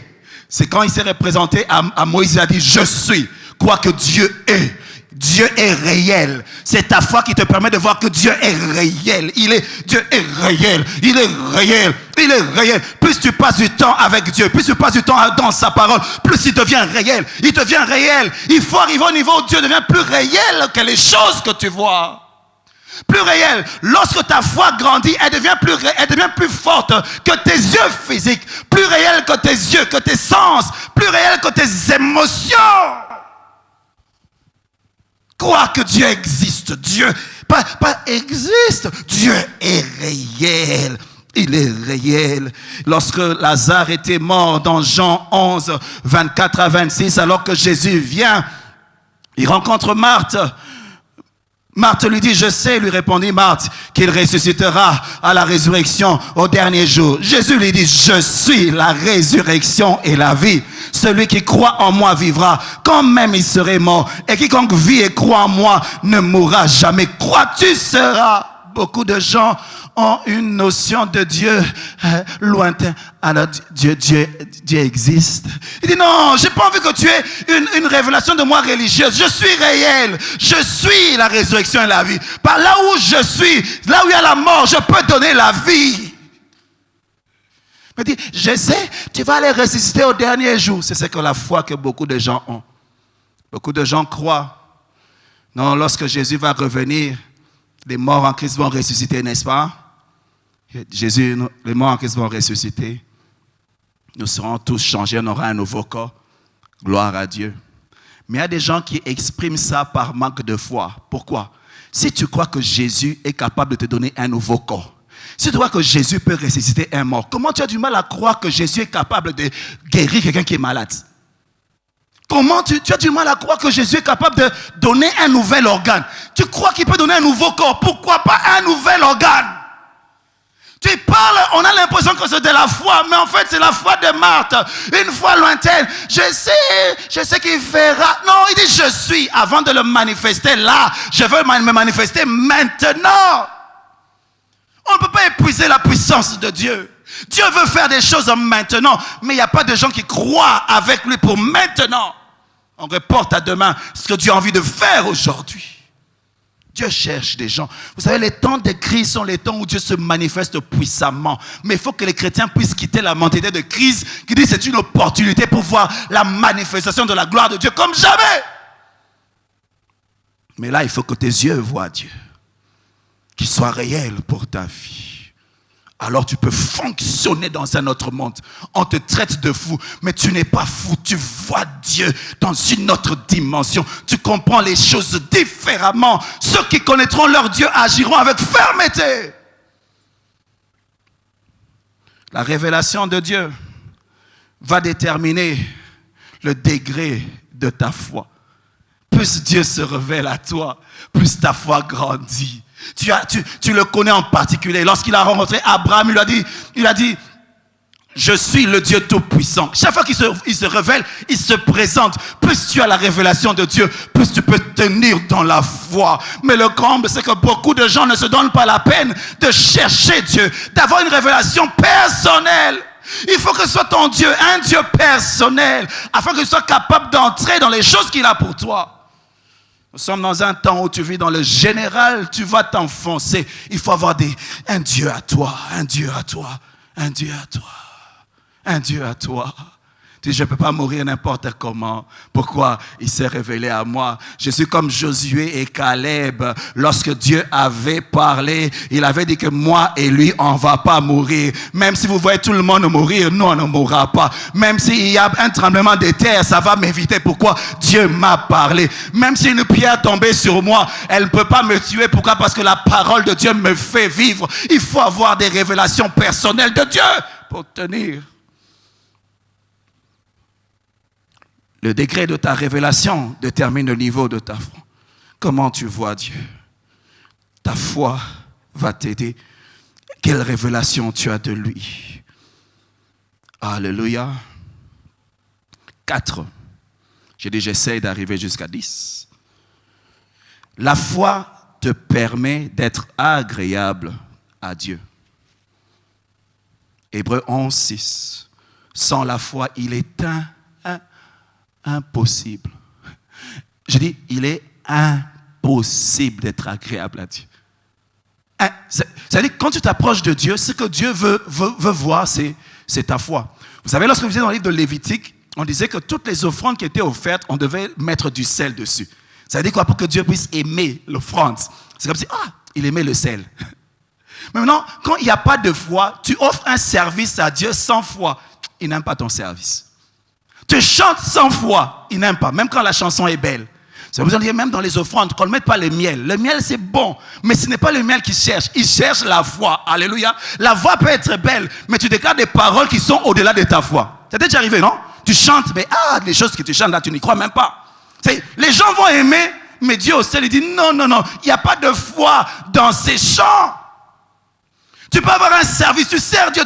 C'est quand il s'est représenté à Moïse, il a dit je suis. Crois que Dieu est. Dieu est réel. C'est ta foi qui te permet de voir que Dieu est réel. Dieu est réel. Il est réel. Il est réel. Plus tu passes du temps avec Dieu, plus tu passes du temps dans sa parole, plus il devient réel. Il devient réel. Il faut arriver au niveau où Dieu devient plus réel que les choses que tu vois. Plus réel. Lorsque ta foi grandit, elle devient plus forte que tes yeux physiques. Plus réel que tes yeux, que tes sens. Plus réel que tes émotions. Croire que Dieu existe. Dieu, pas existe. Dieu est réel. Il est réel. Lorsque Lazare était mort dans Jean 11, 24 à 26, alors que Jésus vient, il rencontre Marthe. Marthe lui dit, je sais, lui répondit Marthe, qu'il ressuscitera à la résurrection au dernier jour. Jésus lui dit, je suis la résurrection et la vie. Celui qui croit en moi vivra, quand même il serait mort. Et quiconque vit et croit en moi ne mourra jamais. Crois-tu seras? Beaucoup de gens ont une notion de Dieu lointain. Alors Dieu existe. Il dit non, j'ai pas envie que tu aies une révélation de moi religieuse. Je suis réel. Je suis la résurrection et la vie. Par là où je suis, là où il y a la mort, je peux donner la vie. Il me dit, je sais, tu vas aller ressusciter au dernier jour. C'est ce que la foi que beaucoup de gens ont. Beaucoup de gens croient. Non, lorsque Jésus va revenir, les morts en Christ vont ressusciter, n'est-ce pas? Jésus, les morts en Christ vont ressusciter. Nous serons tous changés, on aura un nouveau corps. Gloire à Dieu. Mais il y a des gens qui expriment ça par manque de foi. Pourquoi? Si tu crois que Jésus est capable de te donner un nouveau corps, Si tu vois que Jésus peut ressusciter un mort, comment tu as du mal à croire que Jésus est capable de guérir quelqu'un qui est malade? Comment tu as du mal à croire que Jésus est capable de donner un nouvel organe? Tu crois qu'il peut donner un nouveau corps? Pourquoi pas un nouvel organe? Tu parles, on a l'impression que c'est de la foi, mais en fait c'est la foi de Marthe. Une foi lointaine. Je sais qu'il verra. Non, il dit je suis. Avant de le manifester là, je veux me manifester maintenant. On ne peut pas épuiser la puissance de Dieu. Dieu veut faire des choses maintenant, mais il n'y a pas de gens qui croient avec lui pour maintenant. On reporte à demain ce que Dieu a envie de faire aujourd'hui. Dieu cherche des gens. Vous savez, les temps de crise sont les temps où Dieu se manifeste puissamment. Mais il faut que les chrétiens puissent quitter la mentalité de crise qui dit que c'est une opportunité pour voir la manifestation de la gloire de Dieu comme jamais. Mais là, il faut que tes yeux voient Dieu, qu'il soit réel pour ta vie. Alors tu peux fonctionner dans un autre monde. On te traite de fou, mais tu n'es pas fou. Tu vois Dieu dans une autre dimension. Tu comprends les choses différemment. Ceux qui connaîtront leur Dieu agiront avec fermeté. La révélation de Dieu va déterminer le degré de ta foi. Plus Dieu se révèle à toi, plus ta foi grandit. Tu le connais en particulier. Lorsqu'il a rencontré Abraham, il a dit, je suis le Dieu Tout-Puissant. Chaque fois qu'il se révèle, il se présente. Plus tu as la révélation de Dieu, plus tu peux tenir dans la foi. Mais le comble, c'est que beaucoup de gens ne se donnent pas la peine de chercher Dieu, d'avoir une révélation personnelle. Il faut que ce soit ton Dieu, un Dieu personnel, afin que tu sois capable d'entrer dans les choses qu'il a pour toi. Nous sommes dans un temps où tu vis dans le général, tu vas t'enfoncer. Il faut avoir un Dieu à toi, un Dieu à toi, un Dieu à toi, un Dieu à toi. Tu dis, je ne peux pas mourir n'importe comment. Pourquoi? Il s'est révélé à moi. Je suis comme Josué et Caleb. Lorsque Dieu avait parlé, il avait dit que moi et lui, on ne va pas mourir. Même si vous voyez tout le monde mourir, nous, on ne mourra pas. Même s'il y a un tremblement de terre, ça va m'éviter. Pourquoi? Dieu m'a parlé. Même si une pierre tombait sur moi, elle ne peut pas me tuer. Pourquoi? Parce que la parole de Dieu me fait vivre. Il faut avoir des révélations personnelles de Dieu pour tenir. Le degré de ta révélation détermine le niveau de ta foi. Comment tu vois Dieu? Ta foi va t'aider. Quelle révélation tu as de lui? Alléluia. 4. J'ai dit, j'essaie d'arriver jusqu'à 10. La foi te permet d'être agréable à Dieu. Hébreux 11, 6. Sans la foi, il est impossible. Je dis, il est impossible d'être agréable à Dieu. C'est-à-dire, quand tu t'approches de Dieu, ce que Dieu veut voir, c'est ta foi. Vous savez, lorsque vous étiez dans le livre de Lévitique, on disait que toutes les offrandes qui étaient offertes, on devait mettre du sel dessus. Ça veut dire quoi? Pour que Dieu puisse aimer l'offrande. C'est comme si, il aimait le sel. Mais maintenant, quand il n'y a pas de foi, tu offres un service à Dieu sans foi. Il n'aime pas ton service. Tu chantes sans foi, il n'aime pas, même quand la chanson est belle. C'est pour ça que même dans les offrandes, qu'on ne mette pas le miel. Le miel, c'est bon, mais ce n'est pas le miel qu'il cherche. Il cherche la foi. Alléluia. La voix peut être belle, mais tu déclares des paroles qui sont au-delà de ta foi. Ça t'est déjà arrivé, non? Tu chantes, mais les choses que tu chantes là, tu n'y crois même pas. Les gens vont aimer, mais Dieu au ciel, il dit non, il n'y a pas de foi dans ces chants. Tu peux avoir un service, tu sers Dieu,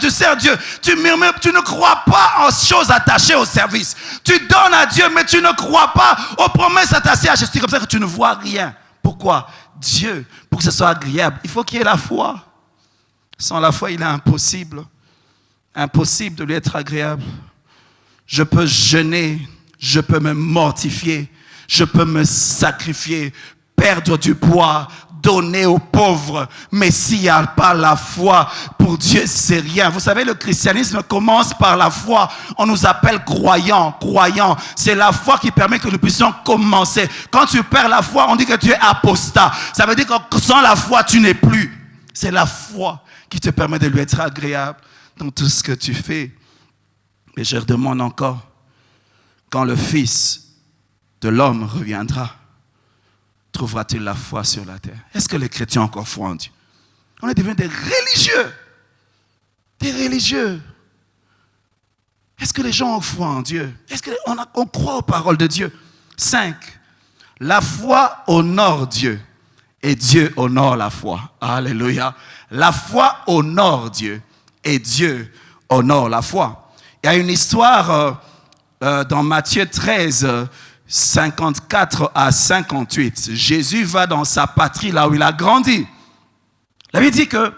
tu murmures, tu ne crois pas aux choses attachées au service. Tu donnes à Dieu, mais tu ne crois pas aux promesses attachées à Jésus. C'est comme ça que tu ne vois rien. Pourquoi? Dieu, pour que ce soit agréable, il faut qu'il y ait la foi. Sans la foi, il est impossible de lui être agréable. Je peux jeûner, je peux me mortifier, je peux me sacrifier, perdre du poids, donner aux pauvres, mais s'il n'y a pas la foi, pour Dieu, c'est rien. Vous savez, le christianisme commence par la foi. On nous appelle croyants. C'est la foi qui permet que nous puissions commencer. Quand tu perds la foi, on dit que tu es apostat. Ça veut dire que sans la foi, tu n'es plus. C'est la foi qui te permet de lui être agréable dans tout ce que tu fais. Mais je demande encore, quand le Fils de l'homme reviendra, trouvera-t-il la foi sur la terre? Est-ce que les chrétiens ont encore foi en Dieu? On est devenus des religieux. Des religieux. Est-ce que les gens ont foi en Dieu? Est-ce qu'on croit aux paroles de Dieu? 5. La foi honore Dieu et Dieu honore la foi. Alléluia. La foi honore Dieu et Dieu honore la foi. Il y a une histoire dans Matthieu 13, 54 à 58. Jésus va dans sa patrie, là où il a grandi. La Bible dit que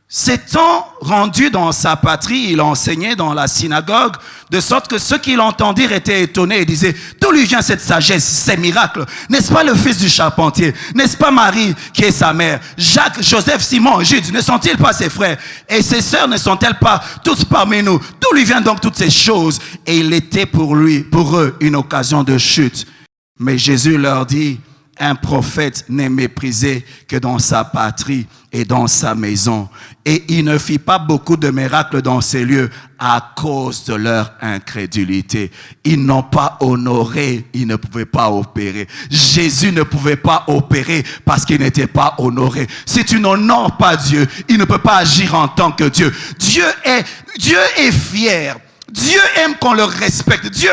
s'étant rendu dans sa patrie, il enseignait dans la synagogue, de sorte que ceux qui l'entendirent étaient étonnés et disaient, d'où lui vient cette sagesse, ces miracles? N'est-ce pas le fils du charpentier? N'est-ce pas Marie qui est sa mère? Jacques, Joseph, Simon, Jude, ne sont-ils pas ses frères? Et ses sœurs ne sont-elles pas toutes parmi nous? D'où lui viennent donc toutes ces choses? Et il était pour eux, une occasion de chute. Mais Jésus leur dit, un prophète n'est méprisé que dans sa patrie et dans sa maison. Et il ne fit pas beaucoup de miracles dans ces lieux à cause de leur incrédulité. Ils n'ont pas honoré, ils ne pouvaient pas opérer. Jésus ne pouvait pas opérer parce qu'il n'était pas honoré. Si tu n'honores pas Dieu, il ne peut pas agir en tant que Dieu. Dieu est fier. Dieu aime qu'on le respecte. Dieu,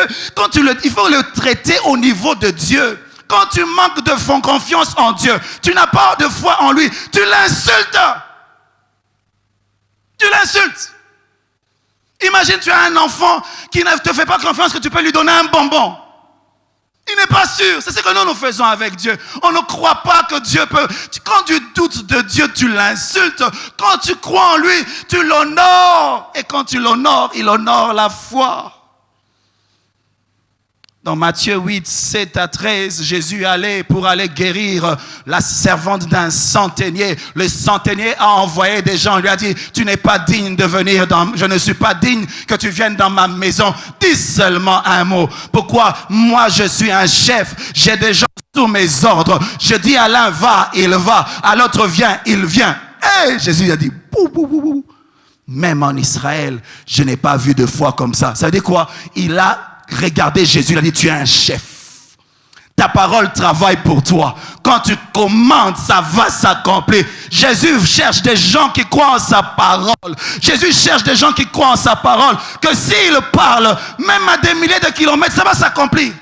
il faut le traiter au niveau de Dieu. Quand tu manques de confiance en Dieu, tu n'as pas de foi en lui, tu l'insultes. Tu l'insultes. Imagine, tu as un enfant qui ne te fait pas confiance que tu peux lui donner un bonbon. Il n'est pas sûr. C'est ce que nous faisons avec Dieu. On ne croit pas que Dieu peut. Quand tu doutes de Dieu, tu l'insultes. Quand tu crois en lui, tu l'honores. Et quand tu l'honores, il honore la foi. Dans Matthieu 8, 7 à 13, Jésus allait pour aller guérir la servante d'un centenier. Le centenier a envoyé des gens, lui a dit, tu n'es pas digne de venir je ne suis pas digne que tu viennes dans ma maison. Dis seulement un mot. Pourquoi? Moi, je suis un chef. J'ai des gens sous mes ordres. Je dis à l'un, va, il va. À l'autre, viens, il vient. Et Jésus a dit, bou, bou, bou, bou. Même en Israël, je n'ai pas vu de foi comme ça. Ça veut dire quoi? Il a regardez Jésus, il a dit, tu es un chef. Ta parole travaille pour toi. Quand tu commandes, ça va s'accomplir. Jésus cherche des gens qui croient en sa parole. Jésus cherche des gens qui croient en sa parole. Que s'il parle, même à des milliers de kilomètres, ça va s'accomplir.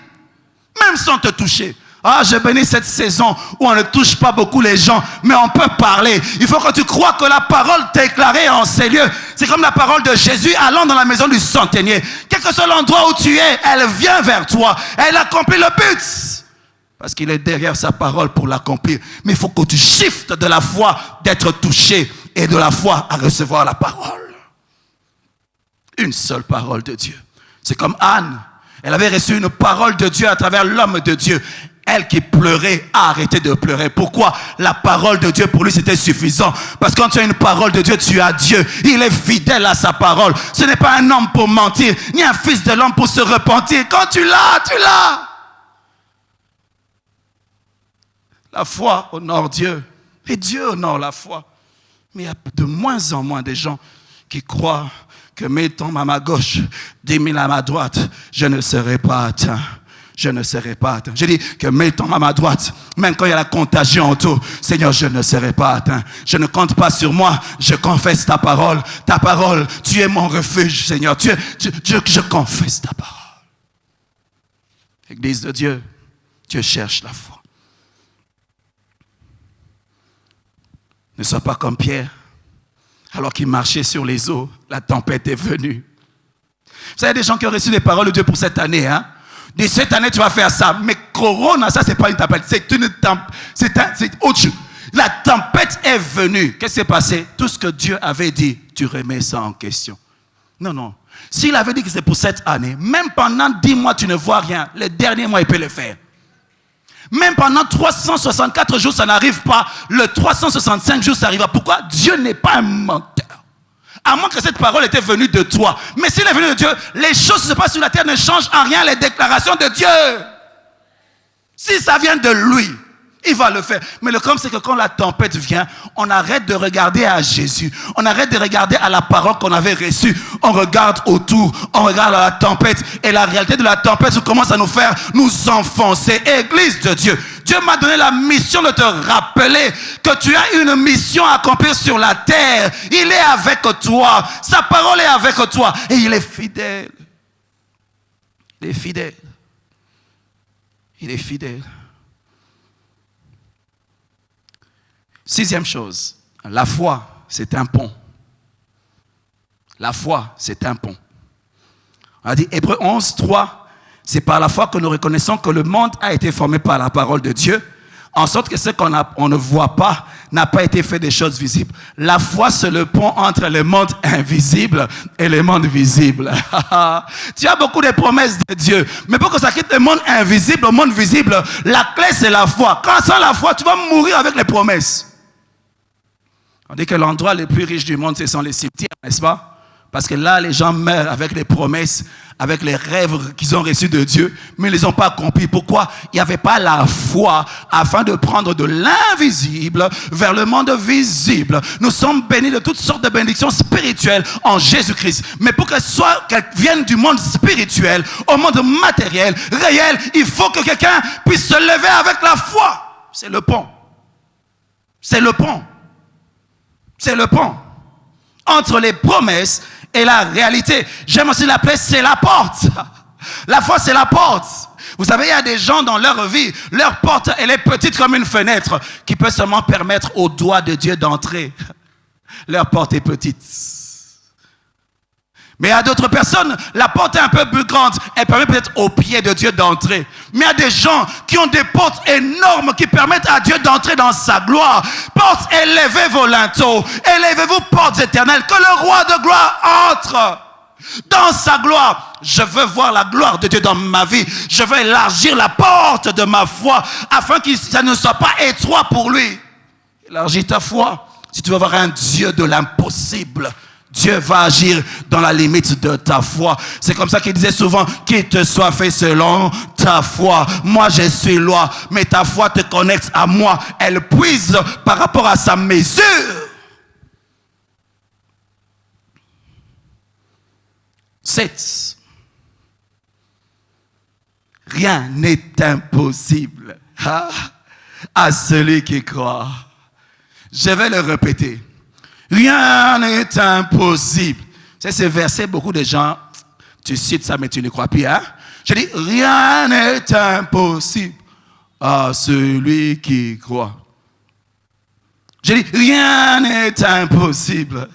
Même sans te toucher. Ah, je bénis cette saison où on ne touche pas beaucoup les gens, mais on peut parler. Il faut que tu crois que la parole déclarée en ces lieux, c'est comme la parole de Jésus allant dans la maison du centenier. Quel que soit l'endroit où tu es, elle vient vers toi. Elle accomplit le but. Parce qu'il est derrière sa parole pour l'accomplir. Mais il faut que tu shiftes de la foi d'être touché et de la foi à recevoir la parole. Une seule parole de Dieu. C'est comme Anne. Elle avait reçu une parole de Dieu à travers l'homme de Dieu. Elle qui pleurait a arrêté de pleurer. Pourquoi? La parole de Dieu pour lui c'était suffisant. Parce que quand tu as une parole de Dieu, tu as Dieu. Il est fidèle à sa parole. Ce n'est pas un homme pour mentir, ni un fils de l'homme pour se repentir. Quand tu l'as, tu l'as. La foi honore Dieu. Et Dieu honore la foi. Mais il y a de moins en moins de gens qui croient que mettant à ma gauche, 10 000 à ma droite, je ne serai pas atteint. Je ne serai pas atteint. Je dis que mettant à ma droite, même quand il y a la contagion autour, Seigneur, je ne serai pas atteint. Je ne compte pas sur moi. Je confesse ta parole. Ta parole, tu es mon refuge, Seigneur. Je confesse ta parole. Église de Dieu, Dieu cherche la foi. Ne sois pas comme Pierre. Alors qu'il marchait sur les eaux, la tempête est venue. Vous savez, des gens qui ont reçu des paroles de Dieu pour cette année, hein? De cette année, tu vas faire ça. Mais Corona, ça, c'est pas une tempête. C'est une tempête. C'est autre chose. La tempête est venue. Qu'est-ce qui s'est passé? Tout ce que Dieu avait dit, tu remets ça en question. Non, non. S'il avait dit que c'est pour cette année, même pendant 10 mois, tu ne vois rien. Les derniers mois, il peut le faire. Même pendant 364 jours, ça n'arrive pas. Le 365 jours, ça arrivera. Pourquoi? Dieu n'est pas un menteur. À moins que cette parole était venue de toi. Mais s'il est venu de Dieu, les choses qui se passent sur la terre ne changent en rien les déclarations de Dieu. Si ça vient de lui, il va le faire. Mais le problème, c'est que quand la tempête vient, on arrête de regarder à Jésus. On arrête de regarder à la parole qu'on avait reçue. On regarde autour, on regarde à la tempête. Et la réalité de la tempête commence à nous faire nous enfoncer. Église de Dieu, Dieu m'a donné la mission de te rappeler que tu as une mission à accomplir sur la terre. Il est avec toi. Sa parole est avec toi. Et il est fidèle. Il est fidèle. Il est fidèle. Sixième chose, la foi, c'est un pont. La foi, c'est un pont. On a dit Hébreux 11, 3, c'est par la foi que nous reconnaissons que le monde a été formé par la parole de Dieu, en sorte que ce qu'on ne voit pas n'a pas été fait des choses visibles. La foi, c'est le pont entre le monde invisible et le monde visible. Tu as beaucoup de promesses de Dieu, mais pour que ça quitte le monde invisible au monde visible, la clé, c'est la foi. Quand sans la foi, tu vas mourir avec les promesses. On dit que l'endroit le plus riche du monde, ce sont les cimetières, n'est-ce pas? Parce que là, les gens meurent avec les promesses, avec les rêves qu'ils ont reçus de Dieu, mais ils ne les ont pas accomplis. Pourquoi? Il n'y avait pas la foi afin de prendre de l'invisible vers le monde visible. Nous sommes bénis de toutes sortes de bénédictions spirituelles en Jésus-Christ. Mais pour qu'elles viennent du monde spirituel au monde matériel, réel, il faut que quelqu'un puisse se lever avec la foi. C'est le pont. C'est le pont. C'est le pont entre les promesses et la réalité. J'aime aussi l'appeler, c'est la porte. La foi, c'est la porte. Vous savez, il y a des gens dans leur vie, leur porte, elle est petite comme une fenêtre qui peut seulement permettre au doigt de Dieu d'entrer. Leur porte est petite. Mais à d'autres personnes, la porte est un peu plus grande. Elle permet peut-être au pied de Dieu d'entrer. Mais il y a des gens qui ont des portes énormes qui permettent à Dieu d'entrer dans sa gloire. Portes, élevez vos linteaux. Élevez-vous, portes éternelles. Que le roi de gloire entre dans sa gloire. Je veux voir la gloire de Dieu dans ma vie. Je veux élargir la porte de ma foi afin que ça ne soit pas étroit pour lui. Élargis ta foi. Si tu veux voir un Dieu de l'impossible, Dieu va agir dans la limite de ta foi. C'est comme ça qu'il disait souvent, qu'il te soit fait selon ta foi. Moi, je suis loi, mais ta foi te connecte à moi. Elle puise par rapport à sa mesure. Sept. Rien n'est impossible à celui qui croit. Je vais le répéter. Rien n'est impossible. C'est ce verset, beaucoup de gens, tu cites ça, mais tu ne crois plus. Hein? Je dis, rien n'est impossible à celui qui croit. Je dis, rien n'est impossible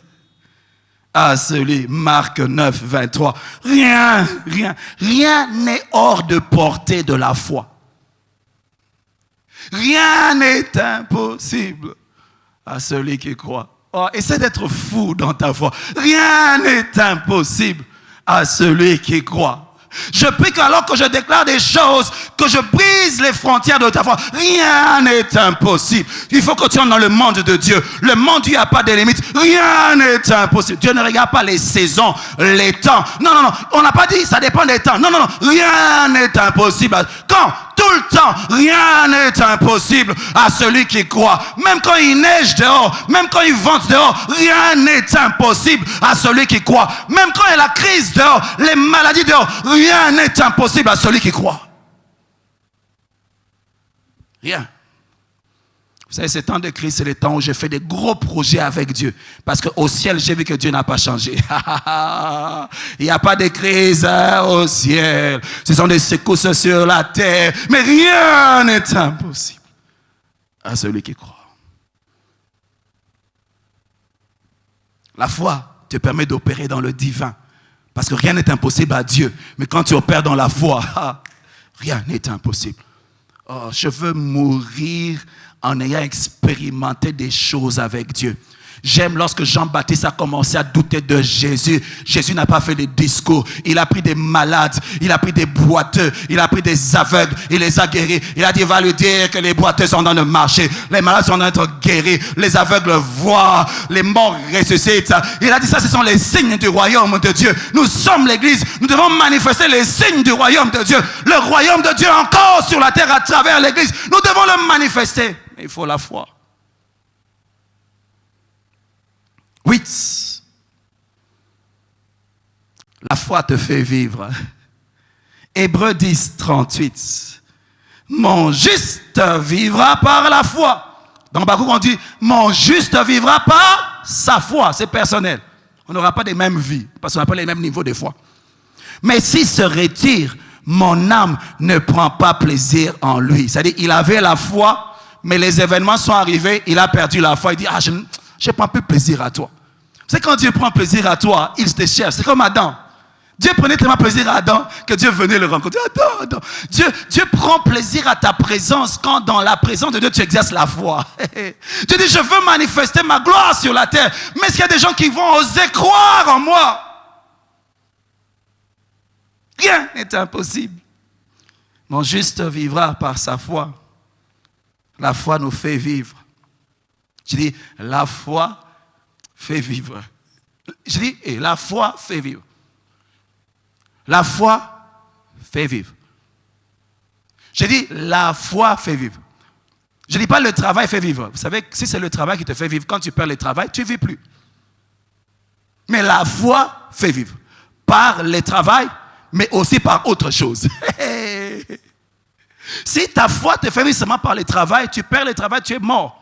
à celui, Marc 9, 23. Rien n'est hors de portée de la foi. Rien n'est impossible à celui qui croit. Oh, essaie d'être fou dans ta foi. Rien n'est impossible à celui qui croit. Je prie qu'alors que je déclare des choses, que je brise les frontières de ta foi. Rien n'est impossible. Il faut que tu entres dans le monde de Dieu. Le monde, il n'y a pas de limite. Rien n'est impossible. Dieu ne regarde pas les saisons, les temps. Non. On n'a pas dit ça dépend des temps. Non. Rien n'est impossible. Quand? Tout le temps. Rien n'est impossible à celui qui croit. Même quand il neige dehors, même quand il vente dehors, rien n'est impossible à celui qui croit. Même quand il y a la crise dehors, les maladies dehors, rien n'est impossible à celui qui croit. Rien. Vous savez, ces temps de crise, c'est les temps où j'ai fait des gros projets avec Dieu. Parce qu'au ciel, j'ai vu que Dieu n'a pas changé. Il n'y a pas de crise au ciel. Ce sont des secousses sur la terre. Mais rien n'est impossible à celui qui croit. La foi te permet d'opérer dans le divin. Parce que rien n'est impossible à Dieu. Mais quand tu opères dans la foi, rien n'est impossible. Oh, je veux mourir en ayant expérimenté des choses avec Dieu. J'aime lorsque Jean-Baptiste a commencé à douter de Jésus. Jésus n'a pas fait des discours. Il a pris des malades, il a pris des boiteux, il a pris des aveugles, il les a guéris. Il a dit, va lui dire que les boiteux sont en train de marcher, les malades sont en train d'être guéris, les aveugles voient, les morts ressuscitent. Il a dit, ça, ce sont les signes du royaume de Dieu. Nous sommes l'église, nous devons manifester les signes du royaume de Dieu. Le royaume de Dieu encore sur la terre à travers l'église. Nous devons le manifester. Mais il faut la foi. 8. La foi te fait vivre. Hébreux 10, 38. Mon juste vivra par la foi. Dans Habakkuk, on dit, mon juste vivra par sa foi. C'est personnel. On n'aura pas les mêmes vies, parce qu'on n'a pas les mêmes niveaux de foi. Mais s'il se retire, mon âme ne prend pas plaisir en lui. C'est-à-dire, il avait la foi, mais les événements sont arrivés, il a perdu la foi. Il dit, je ne prends plus plaisir à toi. C'est quand Dieu prend plaisir à toi, il te cherche. C'est comme Adam. Dieu prenait tellement plaisir à Adam que Dieu venait le rencontrer. Adam. Dieu prend plaisir à ta présence quand dans la présence de Dieu tu exerces la foi. Dieu dit, je veux manifester ma gloire sur la terre. Mais est-ce qu'il y a des gens qui vont oser croire en moi? Rien n'est impossible. Mon juste vivra par sa foi. La foi nous fait vivre. Je dis, la foi fait vivre. Je dis, et la foi fait vivre. La foi fait vivre. Je dis, la foi fait vivre. Je ne dis pas le travail fait vivre. Vous savez, si c'est le travail qui te fait vivre, quand tu perds le travail, tu ne vis plus. Mais la foi fait vivre. Par le travail, mais aussi par autre chose. Si ta foi te fait vivre seulement par le travail, tu perds le travail, tu es mort.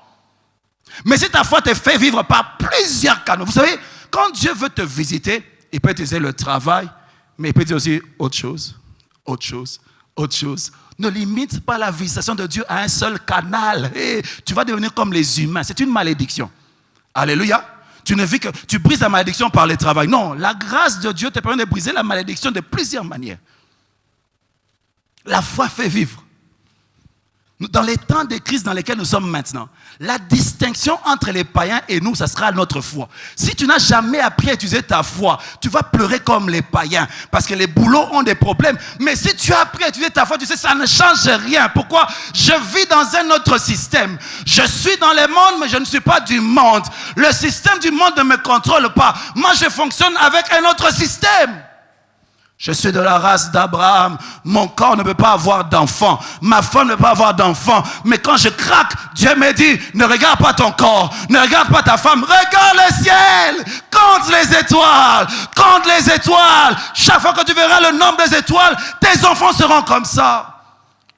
Mais si ta foi te fait vivre par plusieurs canaux, vous savez, quand Dieu veut te visiter, il peut utiliser le travail, mais il peut dire aussi autre chose, autre chose, autre chose. Ne limite pas la visitation de Dieu à un seul canal. Tu vas devenir comme les humains. C'est une malédiction. Alléluia. Tu ne vis que tu brises la malédiction par le travail. Non, la grâce de Dieu te permet de briser la malédiction de plusieurs manières. La foi fait vivre. Dans les temps de crise dans lesquels nous sommes maintenant, la distinction entre les païens et nous, ça sera notre foi. Si tu n'as jamais appris à utiliser ta foi, tu vas pleurer comme les païens parce que les boulots ont des problèmes. Mais si tu as appris à utiliser ta foi, tu sais, ça ne change rien. Pourquoi? Je vis dans un autre système. Je suis dans le monde, mais je ne suis pas du monde. Le système du monde ne me contrôle pas. Moi, je fonctionne avec un autre système. Je suis de la race d'Abraham. Mon corps ne peut pas avoir d'enfant. Ma femme ne peut pas avoir d'enfant. Mais quand je craque, Dieu me dit, ne regarde pas ton corps. Ne regarde pas ta femme. Regarde le ciel. Compte les étoiles. Compte les étoiles. Chaque fois que tu verras le nombre des étoiles, tes enfants seront comme ça.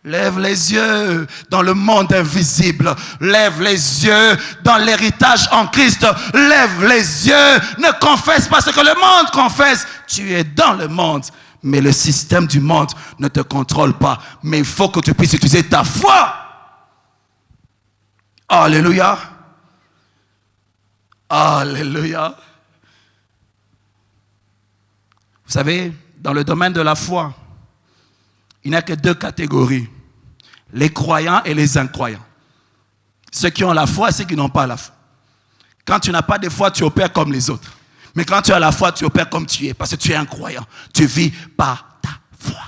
Lève les yeux dans le monde invisible. Lève les yeux dans l'héritage en Christ. Lève les yeux. Ne confesse pas ce que le monde confesse. Tu es dans le monde, mais le système du monde ne te contrôle pas. Mais il faut que tu puisses utiliser ta foi. Alléluia. Alléluia. Vous savez, dans le domaine de la foi, il n'y a que deux catégories. Les croyants et les incroyants. Ceux qui ont la foi et ceux qui n'ont pas la foi. Quand tu n'as pas de foi, tu opères comme les autres. Mais quand tu as la foi, tu opères comme tu es. Parce que tu es un croyant. Tu vis par ta foi.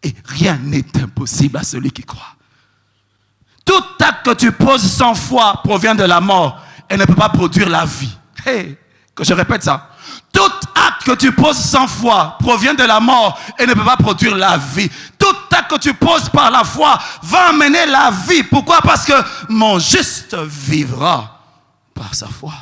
Et rien n'est impossible à celui qui croit. Tout acte que tu poses sans foi provient de la mort et ne peut pas produire la vie. Que je répète ça. Tout acte que tu poses sans foi provient de la mort et ne peut pas produire la vie. Tout acte que tu poses par la foi va amener la vie. Pourquoi? Parce que mon juste vivra par sa foi.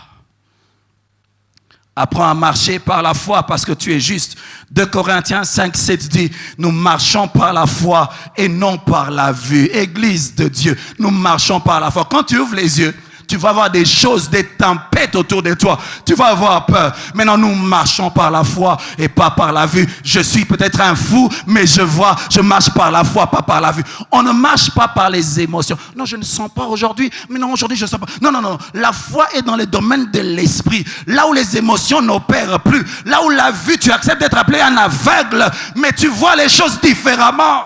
Apprends à marcher par la foi parce que tu es juste. 2 Corinthiens 5, 7 dit, nous marchons par la foi et non par la vue. Église de Dieu, nous marchons par la foi. Quand tu ouvres les yeux, tu vas voir des choses, des tempêtes autour de toi. Tu vas avoir peur. Maintenant, nous marchons par la foi et pas par la vue. Je suis peut-être un fou, mais je marche par la foi, pas par la vue. On ne marche pas par les émotions. Non, je ne sens pas aujourd'hui. Mais non, aujourd'hui, je ne sens pas. Non. La foi est dans le domaine de l'esprit. Là où les émotions n'opèrent plus. Là où la vue, tu acceptes d'être appelé un aveugle, mais tu vois les choses différemment.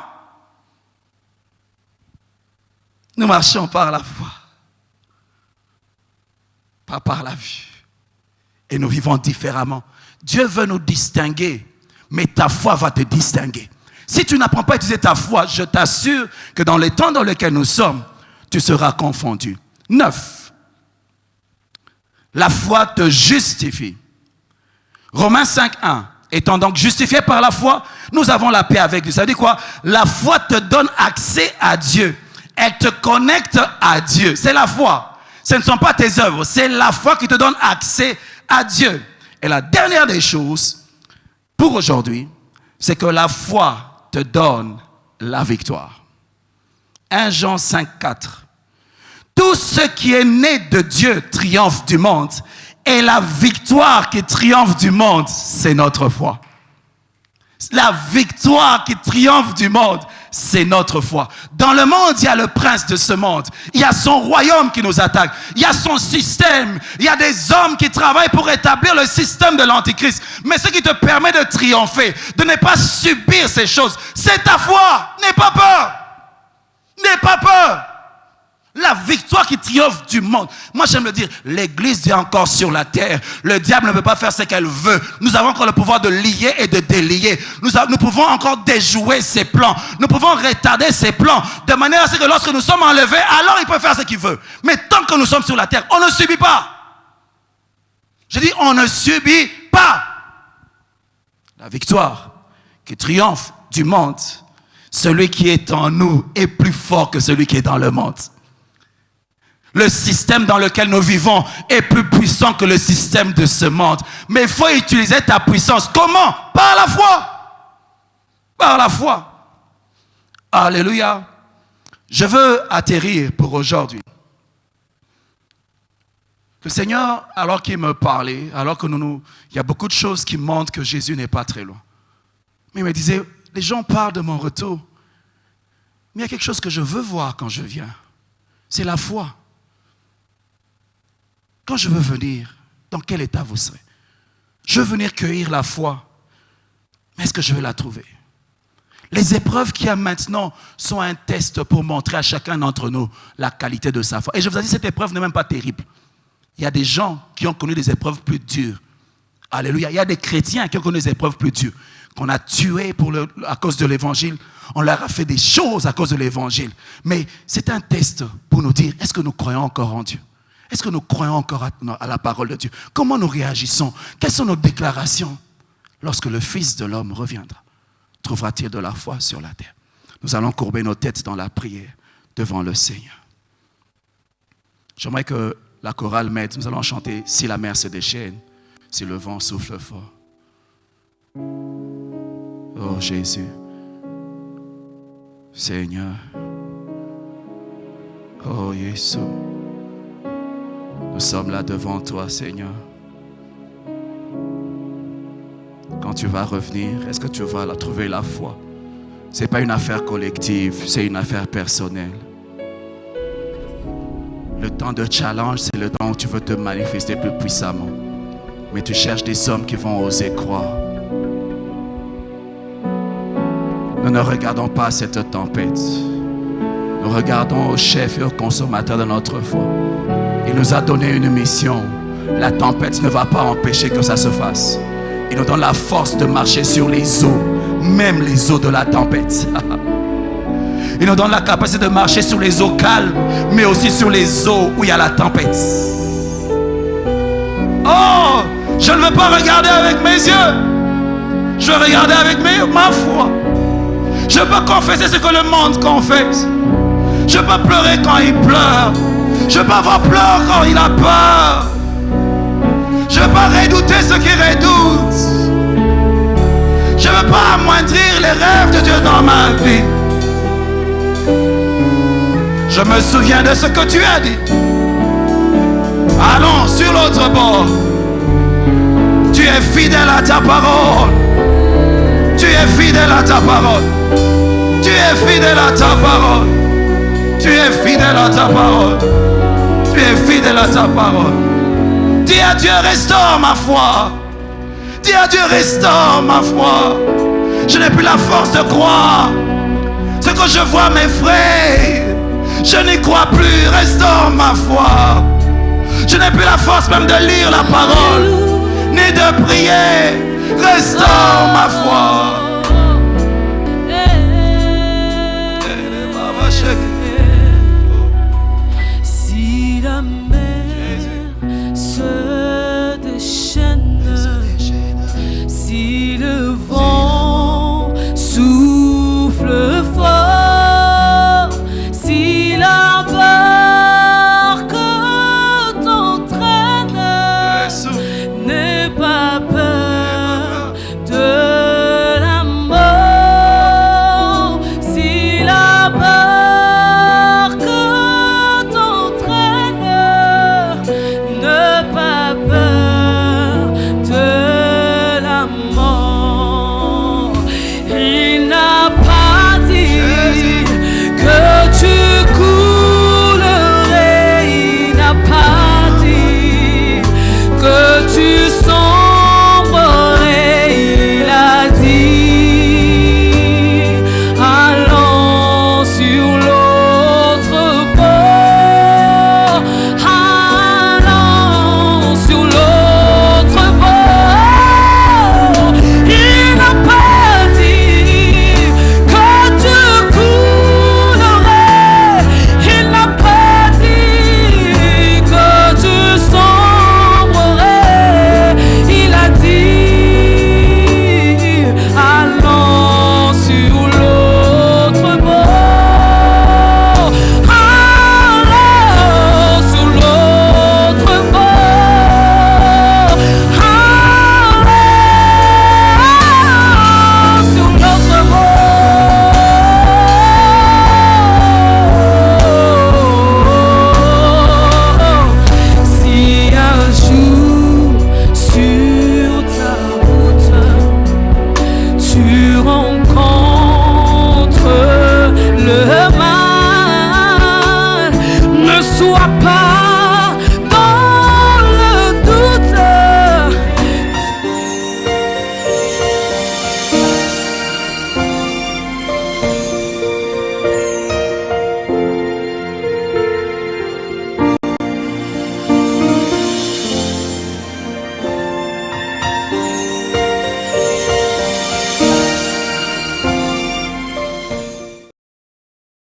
Nous marchons par la foi. Pas par la vue. Et nous vivons différemment. Dieu veut nous distinguer, mais ta foi va te distinguer. Si tu n'apprends pas à utiliser ta foi, je t'assure que dans les temps dans lesquels nous sommes, tu seras confondu. 9. La foi te justifie. Romains 5, 1. Étant donc justifiés par la foi, nous avons la paix avec Dieu. Ça veut dire quoi? La foi te donne accès à Dieu. Elle te connecte à Dieu. C'est la foi. Ce ne sont pas tes œuvres, c'est la foi qui te donne accès à Dieu. Et la dernière des choses, pour aujourd'hui, c'est que la foi te donne la victoire. 1 Jean 5, 4. Tout ce qui est né de Dieu triomphe du monde. Et la victoire qui triomphe du monde, c'est notre foi. La victoire qui triomphe du monde, c'est notre foi. Dans le monde, il y a le prince de ce monde. Il y a son royaume qui nous attaque. Il y a son système. Il y a des hommes qui travaillent pour établir le système de l'Antichrist. Mais ce qui te permet de triompher, de ne pas subir ces choses, c'est ta foi. N'aie pas peur. N'aie pas peur. La victoire qui triomphe du monde. Moi, j'aime le dire, l'Église est encore sur la terre. Le diable ne peut pas faire ce qu'elle veut. Nous avons encore le pouvoir de lier et de délier. Nous pouvons encore déjouer ses plans. Nous pouvons retarder ses plans. De manière à ce que lorsque nous sommes enlevés, alors il peut faire ce qu'il veut. Mais tant que nous sommes sur la terre, on ne subit pas. Je dis, on ne subit pas. La victoire qui triomphe du monde. Celui qui est en nous est plus fort que celui qui est dans le monde. Le système dans lequel nous vivons est plus puissant que le système de ce monde. Mais il faut utiliser ta puissance. Comment? Par la foi. Par la foi. Alléluia. Je veux atterrir pour aujourd'hui. Le Seigneur, alors qu'il me parlait, alors que il y a beaucoup de choses qui montrent que Jésus n'est pas très loin. Mais il me disait, les gens parlent de mon retour. Mais il y a quelque chose que je veux voir quand je viens. C'est la foi. Quand je veux venir, dans quel état vous serez? Je veux venir cueillir la foi. Mais est-ce que je vais la trouver? Les épreuves qu'il y a maintenant sont un test pour montrer à chacun d'entre nous la qualité de sa foi. Et je vous ai dit, cette épreuve n'est même pas terrible. Il y a des gens qui ont connu des épreuves plus dures. Alléluia. Il y a des chrétiens qui ont connu des épreuves plus dures. Qu'on a tués à cause de l'évangile. On leur a fait des choses à cause de l'évangile. Mais c'est un test pour nous dire, est-ce que nous croyons encore en Dieu? Est-ce que nous croyons encore à la parole de Dieu? Comment nous réagissons? Quelles sont nos déclarations? Lorsque le Fils de l'homme reviendra, trouvera-t-il de la foi sur la terre? Nous allons courber nos têtes dans la prière devant le Seigneur. J'aimerais que la chorale m'aide. Nous allons chanter « Si la mer se déchaîne, si le vent souffle fort ». Oh Jésus, Seigneur, oh Jésus. Nous sommes là devant toi, Seigneur. Quand tu vas revenir, est-ce que tu vas trouver la foi? Ce n'est pas une affaire collective, c'est une affaire personnelle. Le temps de challenge, c'est le temps où tu veux te manifester plus puissamment. Mais tu cherches des hommes qui vont oser croire. Nous ne regardons pas cette tempête. Nous regardons au chef et au consommateur de notre foi. Il nous a donné une mission. La tempête ne va pas empêcher que ça se fasse. Il nous donne la force de marcher sur les eaux, même les eaux de la tempête. Il nous donne la capacité de marcher sur les eaux calmes, mais aussi sur les eaux où il y a la tempête. Oh, je ne veux pas regarder avec mes yeux. Je veux regarder avec ma foi. Je peux confesser ce que le monde confesse. Je peux pleurer quand il pleure. Je ne peux pas avoir peur quand il a peur. Je ne veux pas redouter ce qui redoute. Je ne veux pas amoindrir les rêves de Dieu dans ma vie. Je me souviens de ce que tu as dit. Allons sur l'autre bord. Tu es fidèle à ta parole. Tu es fidèle à ta parole. Tu es fidèle à ta parole. Tu es fidèle à ta parole. Tu es fidèle à ta parole. Dis à Dieu, restaure ma foi. Dis à Dieu, restaure ma foi. Je n'ai plus la force de croire ce que je vois mes frères. Je n'y crois plus, restaure ma foi. Je n'ai plus la force même de lire la parole, ni de prier. Restaure ma foi.